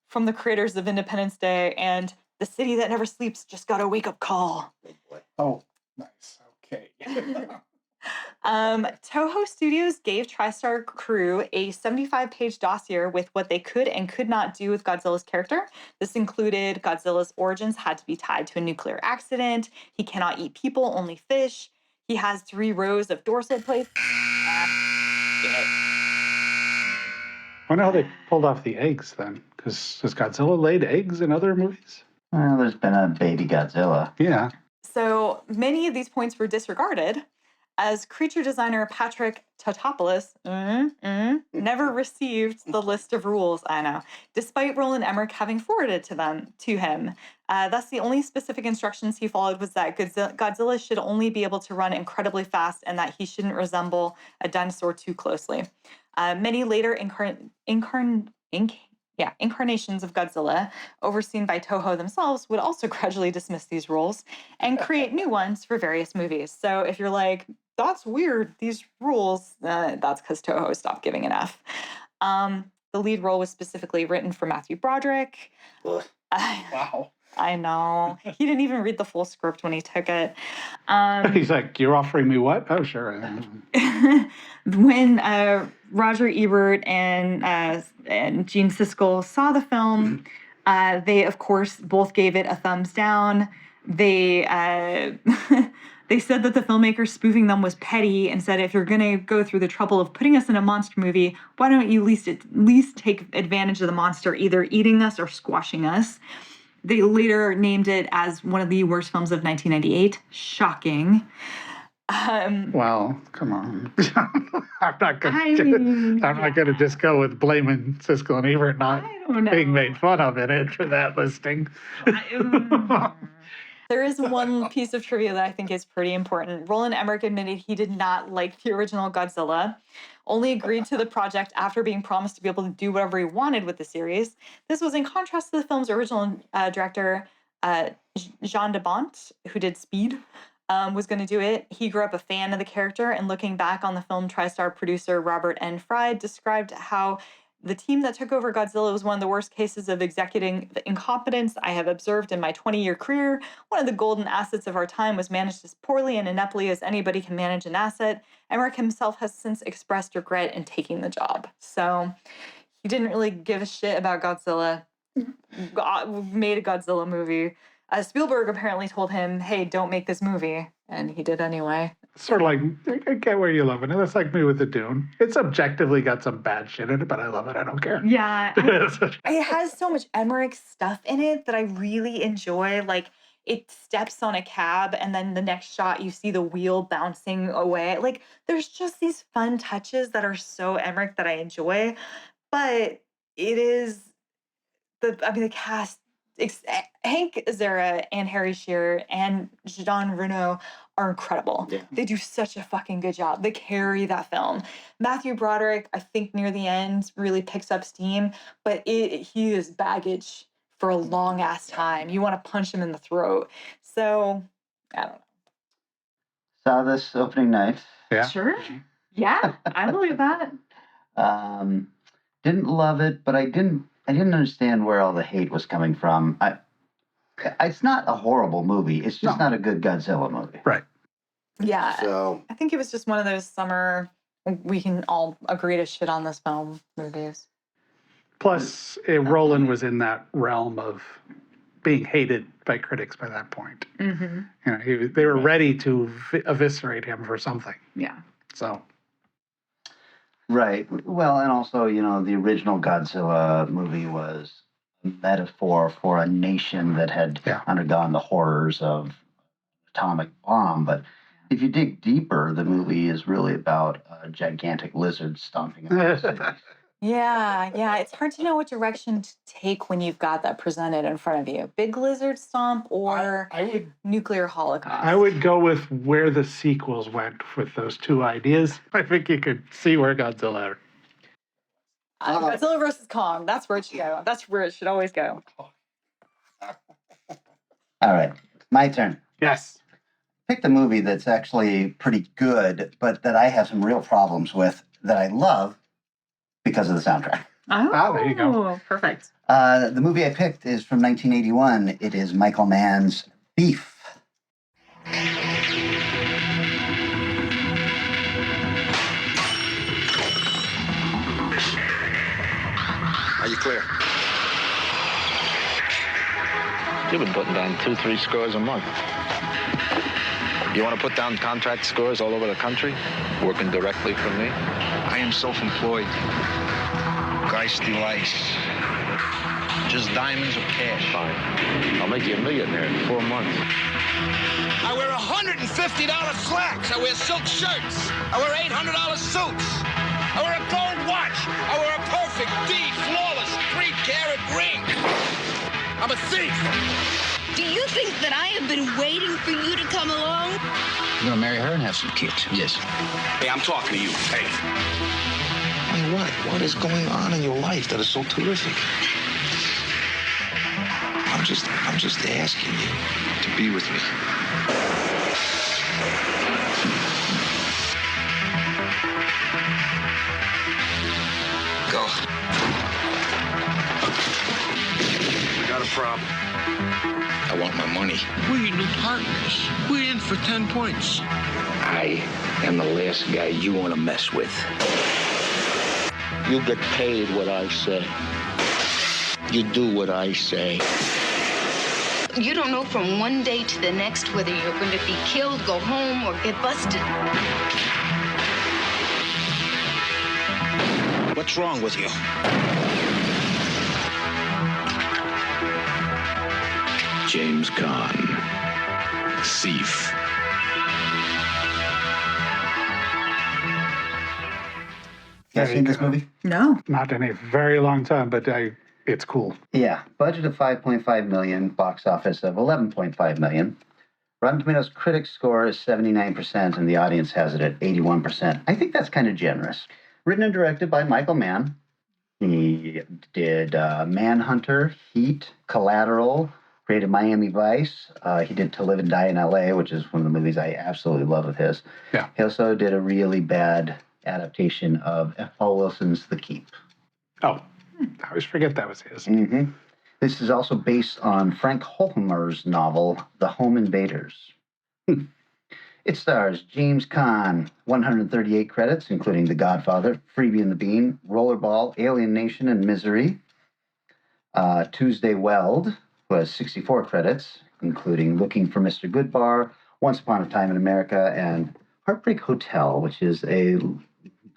from the creators of Independence Day, and "The city that never sleeps just got a wake-up call." Oh, nice. Okay. Toho Studios gave TriStar crew a 75-page dossier with what they could and could not do with Godzilla's character. This included Godzilla's origins had to be tied to a nuclear accident. He cannot eat people, only fish. He has 3 rows of dorsal plates. I wonder how they pulled off the eggs then, because has Godzilla laid eggs in other movies? Well, there's been a baby Godzilla. Yeah. So many of these points were disregarded, as creature designer Patrick Tatopoulos never received the list of rules, I know, despite Roland Emmerich having forwarded to him. Thus, the only specific instructions he followed was that Godzilla should only be able to run incredibly fast and that he shouldn't resemble a dinosaur too closely. Many later incarnations of Godzilla, overseen by Toho themselves, would also gradually dismiss these roles and create new ones for various movies. So if you're like, that's weird, these rules, that's because Toho stopped giving an F. The lead role was specifically written for Matthew Broderick. Wow. I know. He didn't even read the full script when he took it. He's like, you're offering me what? Oh, sure. When Roger Ebert and Gene Siskel saw the film, they, of course, both gave it a thumbs down. They they said that the filmmaker spoofing them was petty and said, if you're going to go through the trouble of putting us in a monster movie, why don't you at least take advantage of the monster either eating us or squashing us? They later named it as one of the worst films of 1998. Shocking. Well, come on. I'm not going to just go with blaming Siskel and Ebert not being made fun of in it for that listing. There is one piece of trivia that I think is pretty important. Roland Emmerich admitted he did not like the original Godzilla, only agreed to the project after being promised to be able to do whatever he wanted with the series. This was in contrast to the film's original director, Jean de Bont, who did Speed, was going to do it. He grew up a fan of the character, and looking back on the film, TriStar producer Robert N. Fried described how the team that took over Godzilla was one of the worst cases of executing incompetence I have observed in my 20-year career. One of the golden assets of our time was managed as poorly and ineptly as anybody can manage an asset. Emmerich himself has since expressed regret in taking the job. So he didn't really give a shit about Godzilla. Made a Godzilla movie. Spielberg apparently told him, hey, don't make this movie. And he did anyway. Sort of like, I get where you're loving it. That's like me with the Dune. It's objectively got some bad shit in it, but I love it. I don't care. Yeah. It has so much Emmerich stuff in it that I really enjoy. Like, it steps on a cab and then the next shot you see the wheel bouncing away. Like, there's just these fun touches that are so Emmerich that I enjoy. But it is, the cast, Hank Azaria and Harry Shearer and Jean Reno are incredible. Yeah. They do such a fucking good job. They carry that film. Matthew Broderick, I think near the end, really picks up steam, but he is baggage for a long ass time. You want to punch him in the throat. So, I don't know. Saw this opening night. Yeah. Sure. Yeah, I believe that. Didn't love it, but I didn't understand where all the hate was coming from. It's not a horrible movie. It's just not a good Godzilla movie. Right. Yeah. So I think it was just one of those summer, we can all agree to shit on this film movies. Plus, Roland was in that realm of being hated by critics by that point. Mm-hmm. You know, they were ready to eviscerate him for something. Yeah. So. Right. Well, and also, the original Godzilla movie was a metaphor for a nation that had undergone the horrors of atomic bomb. But if you dig deeper, the movie is really about a gigantic lizard stomping on cities. Yeah. It's hard to know what direction to take when you've got that presented in front of you. Big lizard stomp or nuclear holocaust. I would go with where the sequels went with those two ideas. I think you could see where Godzilla. Godzilla versus Kong. That's where it should go. That's where it should always go. All right. My turn. Yes. Picked a movie that's actually pretty good, but that I have some real problems with that I love because of the soundtrack. Oh, there you go. Perfect. The movie I picked is from 1981. It is Michael Mann's Beef. Are you clear? You've been putting down 2-3 scores a month. You want to put down contract scores all over the country, working directly for me? I am self-employed. Guy steal ice. Just diamonds or cash. Fine. I'll make you a millionaire in 4 months. I wear $150 slacks. I wear silk shirts. I wear $800 suits. I wear a gold watch. I wear a perfect D, flawless, 3-carat ring. I'm a thief. Do you think that I have been waiting for you to come along? You're gonna marry her and have some kids. Yes. Hey, I'm talking to you. Hey. Why what? What is going on in your life that is so terrific? I'm just asking you to be with me. Go. We got a problem. I want my money. We're new partners. We're in for 10 points. I am the last guy you want to mess with. You get paid what I say. You do what I say. You don't know from one day to the next whether you're going to be killed, go home, or get busted. What's wrong with you? James Caan. Thief. You guys seen this movie? No. Not in a very long time, but it's cool. Yeah. Budget of $5.5 million, box office of $11.5 million. Rotten Tomatoes critic score is 79%, and the audience has it at 81%. I think that's kind of generous. Written and directed by Michael Mann. He did Manhunter, Heat, Collateral, created Miami Vice. He did To Live and Die in L.A., which is one of the movies I absolutely love of his. Yeah. He also did a really bad adaptation of F. Paul Wilson's The Keep. Oh, I always forget that was his. Mm-hmm. This is also based on Frank Holmer's novel, The Home Invaders. It stars James Caan, 138 credits, including The Godfather, Freebie and the Bean, Rollerball, Alien Nation, and Misery. Tuesday Weld, who has 64 credits, including Looking for Mr. Goodbar, Once Upon a Time in America, and Heartbreak Hotel, which is a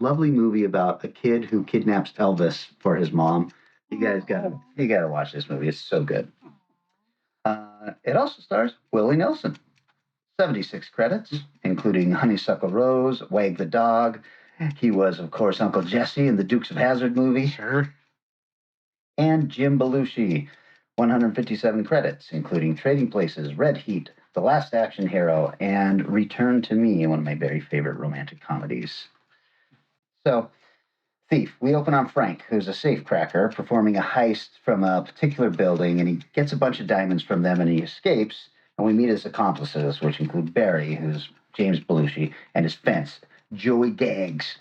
lovely movie about a kid who kidnaps Elvis for his mom. You guys gotta watch this movie. It's so good. It also stars Willie Nelson. 76 credits, including Honeysuckle Rose, Wag the Dog. He was, of course, Uncle Jesse in the Dukes of Hazzard movie. Sure. And Jim Belushi, 157 credits, including Trading Places, Red Heat, The Last Action Hero, and Return to Me, one of my very favorite romantic comedies. So, Thief. We open on Frank, who's a safecracker, performing a heist from a particular building, and he gets a bunch of diamonds from them, and he escapes. And we meet his accomplices, which include Barry, who's James Belushi, and his fence, Joey Gaggs.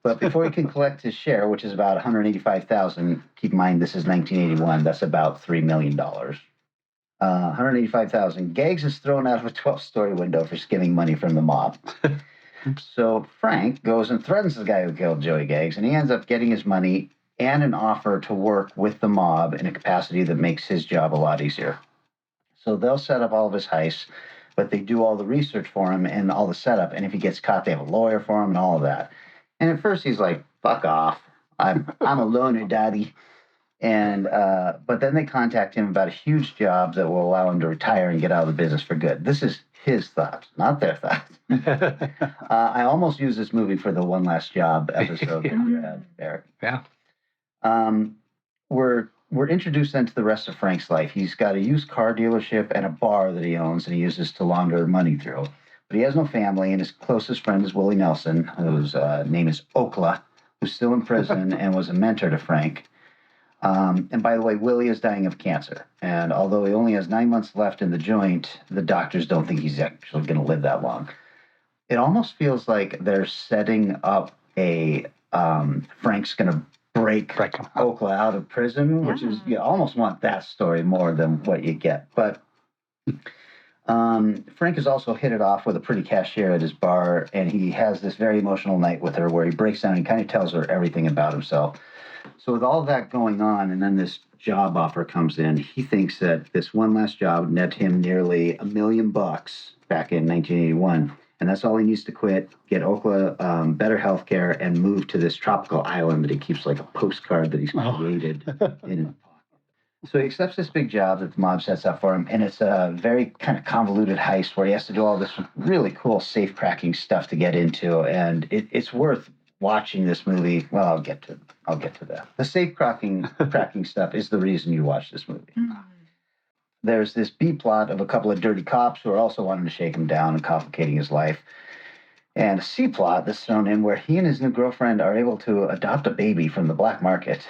But before he can collect his share, which is about $185,000, keep in mind this is 1981, that's about $3 million. $185,000. Gaggs is thrown out of a 12-story window for skimming money from the mob. So Frank goes and threatens the guy who killed Joey Gaggs, and he ends up getting his money and an offer to work with the mob in a capacity that makes his job a lot easier. So they'll set up all of his heists, but they do all the research for him and all the setup, and if he gets caught, they have a lawyer for him and all of that. And at first he's like, fuck off. I'm a loner, daddy. And but then they contact him about a huge job that will allow him to retire and get out of the business for good. This is his thoughts, not their thoughts. I almost used this movie for the One Last Job episode that you had, Eric. Yeah. We're introduced then to the rest of Frank's life. He's got a used car dealership and a bar that he owns and he uses to launder money through. But he has no family, and his closest friend is Willie Nelson, whose name is Okla, who's still in prison and was a mentor to Frank. And by the way, Willie is dying of cancer. And although he only has 9 months left in the joint, the doctors don't think he's actually going to live that long. It almost feels like they're setting up a Frank's going to break Okla out of prison, which is, you almost want that story more than what you get. But Frank has also hit it off with a pretty cashier at his bar, and he has this very emotional night with her where he breaks down and kind of tells her everything about himself. So with all that going on, and then this job offer comes in, he thinks that this one last job net him nearly $1 million back in 1981, and that's all he needs to quit, get Okla better health care, and move to this tropical island that he keeps like a postcard that he's created in his pocket. So he accepts this big job that the mob sets up for him, and it's a very kind of convoluted heist where he has to do all this really cool safe cracking stuff to get into, and it's worth watching this movie. Well, I'll get to that. The safe cracking stuff is the reason you watch this movie. There's this B plot of a couple of dirty cops who are also wanting to shake him down and complicating his life. And a C plot that's thrown in where he and his new girlfriend are able to adopt a baby from the black market.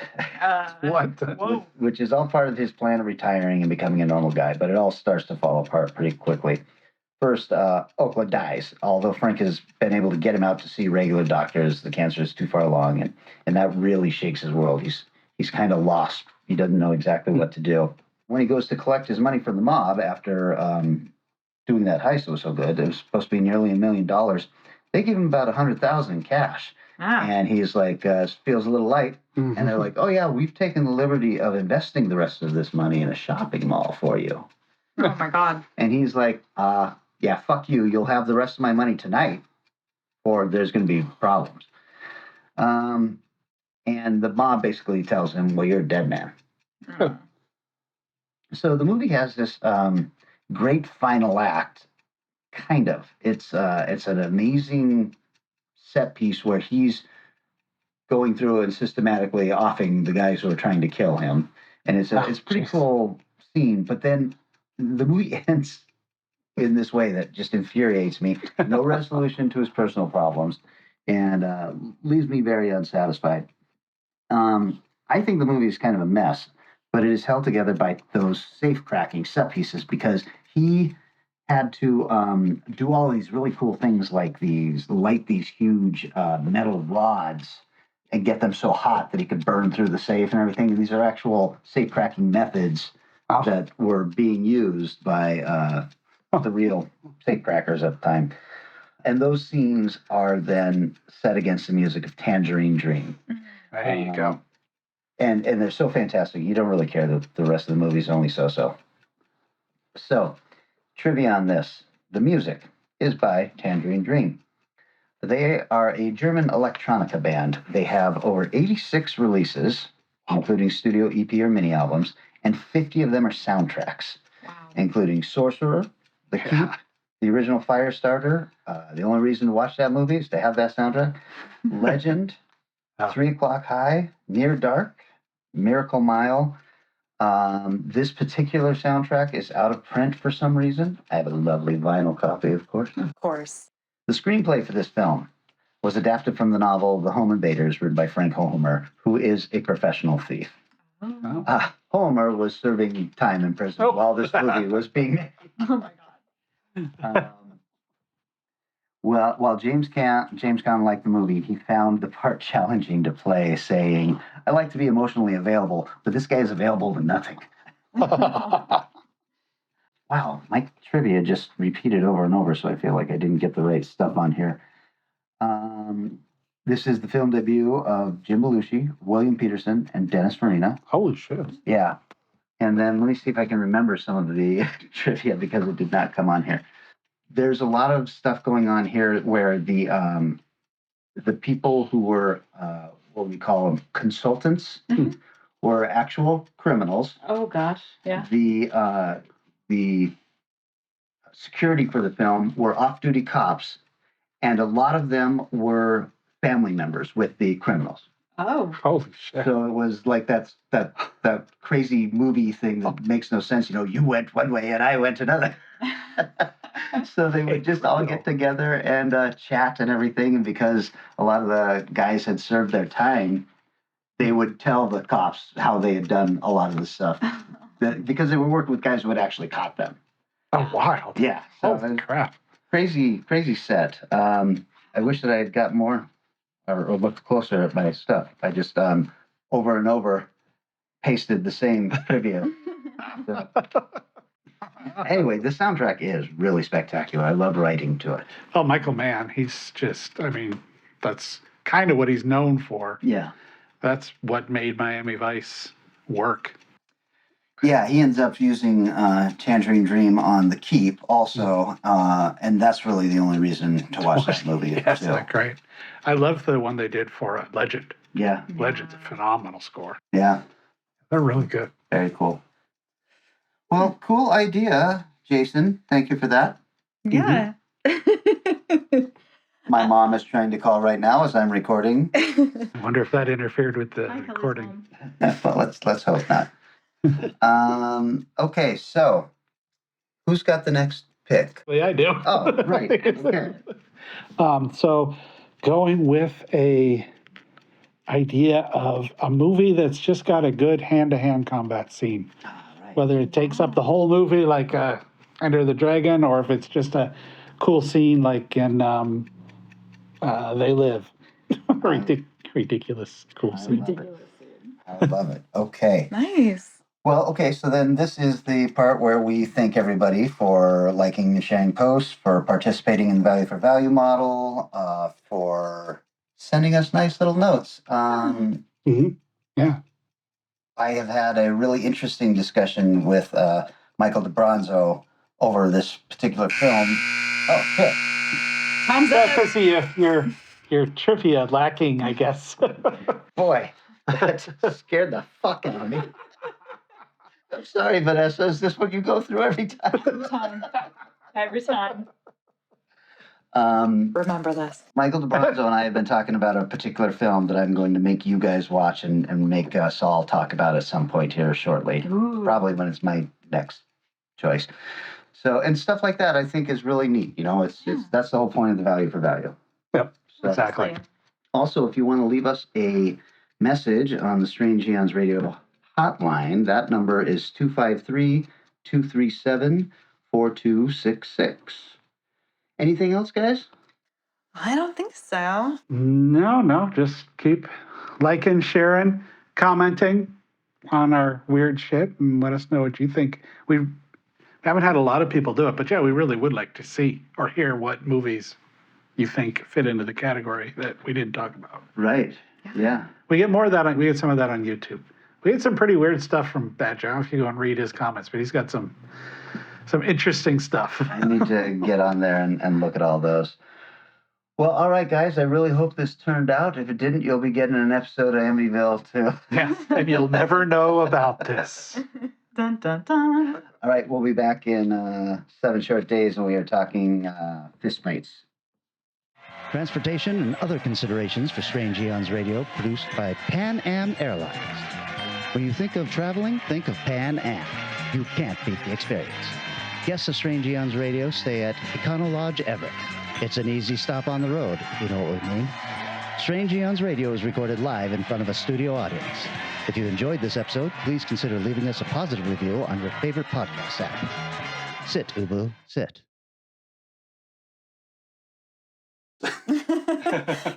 Which is all part of his plan of retiring and becoming a normal guy, but it all starts to fall apart pretty quickly. First, Oakland dies, although Frank has been able to get him out to see regular doctors. The cancer is too far along, and that really shakes his world. He's kind of lost. He doesn't know exactly what to do. When he goes to collect his money from the mob after doing that heist that was so good, it was supposed to be nearly $1 million. They give him about $100,000 in cash. And he's like, feels a little light. And they're like, oh, yeah, we've taken the liberty of investing the rest of this money in a shopping mall for you. Oh, my God. And he's like, yeah, fuck you. You'll have the rest of my money tonight, or there's going to be problems. And the mob basically tells him, well, you're a dead man. So the movie has this great final act, kind of. It's an amazing set piece where he's going through and systematically offing the guys who are trying to kill him. And it's a pretty cool scene. But then the movie ends in this way that just infuriates me. No resolution to his personal problems, and leaves me very unsatisfied. I think the movie is kind of a mess, but it is held together by those safe-cracking set pieces because he had to do all these really cool things like light these huge metal rods and get them so hot that he could burn through the safe and everything. And these are actual safe-cracking methods that were being used by the real safecrackers at the time. And those scenes are then set against the music of Tangerine Dream. There you go. And they're so fantastic. You don't really care that the rest of the movie's only so-so. So, trivia on this. The music is by Tangerine Dream. They are a German electronica band. They have over 86 releases, including studio EP or mini albums, and 50 of them are soundtracks, including Sorcerer, The Keep, the original Firestarter. The only reason to watch that movie is to have that soundtrack. Legend, 3 O'Clock High, Near Dark, Miracle Mile. This particular soundtrack is out of print for some reason. I have a lovely vinyl copy, of course. Of course. The screenplay for this film was adapted from the novel The Home Invaders, written by Frank Homer, who is a professional thief. Homer was serving time in prison while this movie was being made. Oh, my God. Well, while James Caan liked the movie, he found the part challenging to play, saying, I like to be emotionally available, but this guy is available to nothing. Wow, my trivia just repeated over and over, so I feel like I didn't get the right stuff on here. This is the film debut of Jim Belushi, William Peterson, and Dennis Farina. Holy shit. Yeah. And then let me see if I can remember some of the trivia because it did not come on here. There's a lot of stuff going on here where the people who were what we call them consultants were actual criminals. Oh, gosh. Yeah. The security for the film were off-duty cops, and a lot of them were family members with the criminals. Oh. Holy shit. So it was like that crazy movie thing that makes no sense. You know, you went one way and I went another. So they would just all get together and chat and everything. And because a lot of the guys had served their time, they would tell the cops how they had done a lot of the stuff. Because they were working with guys who had actually caught them. Oh, wild. Yeah. So holy crap. Crazy set. I wish that I had got more or looked closer at my stuff. I just over and over pasted the same trivia. So, anyway, the soundtrack is really spectacular. I love writing to it. Oh, Michael Mann, he's just, I mean, that's kind of what he's known for. Yeah. That's what made Miami Vice work. Yeah, he ends up using Tangerine Dream on The Keep also, and that's really the only reason to watch that movie. Yes, that's great. I love the one they did for Legend. Yeah. Legend's a phenomenal score. Yeah. They're really good. Very cool. Well, cool idea, Jason. Thank you for that. Yeah. My mom is trying to call right now as I'm recording. I wonder if that interfered with the recording. Well, let's hope not. Okay, so who's got the next pick? Well, yeah, I do. Oh, right. Okay. So going with a idea of a movie that's just got a good hand-to-hand combat scene. Whether it takes up the whole movie like Enter the Dragon, or if it's just a cool scene like in They Live. Ridiculous cool scene. I love it. Okay. Nice. Well, okay, so then this is the part where we thank everybody for liking and sharing posts, for participating in the Value for Value model, for sending us nice little notes. Yeah. I have had a really interesting discussion with Michael DeBronzo over this particular film. Oh, shit. Time's up. Because your trivia lacking, I guess. Boy, that scared the fuck out of me. I'm sorry, Vanessa. Is this what you go through every time? Every time. Remember this. Michael DeBronzo and I have been talking about a particular film that I'm going to make you guys watch and make us all talk about at some point here shortly. Ooh. Probably when it's my next choice. So, and stuff like that I think is really neat. You know, it's that's the whole point of the Value for Value. Yep, So, exactly. Also, if you want to leave us a message on the Strange Eons Radio hotline, that number is 253-237-4266. Anything else, guys? I don't think so. No, just keep liking, sharing, commenting on our weird shit, and let us know what you think. We haven't had a lot of people do it, but yeah, we really would like to see or hear what movies you think fit into the category that we didn't talk about. Right. Yeah. We get more of that. We get some of that on YouTube. We get some pretty weird stuff from Badger. I don't know if you go and read his comments, but he's got some interesting stuff. I need to get on there and look at all those. Well, all right, guys. I really hope this turned out. If it didn't, you'll be getting an episode of Amityville, too. Yeah, and you'll never know about this. Dun, dun, dun. All right, we'll be back in 7 short days, and we are talking fistmates. Transportation and other considerations for Strange Eons Radio produced by Pan Am Airlines. When you think of traveling, think of Pan Am. You can't beat the experience. Guests of Strange Eons Radio stay at Econo Lodge Everett. It's an easy stop on the road, you know what we mean. Strange Eons Radio is recorded live in front of a studio audience. If you enjoyed this episode, please consider leaving us a positive review on your favorite podcast app. Sit, Ubu, sit.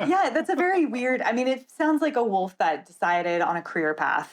Yeah, that's a very weird. I mean, it sounds like a wolf that decided on a career path.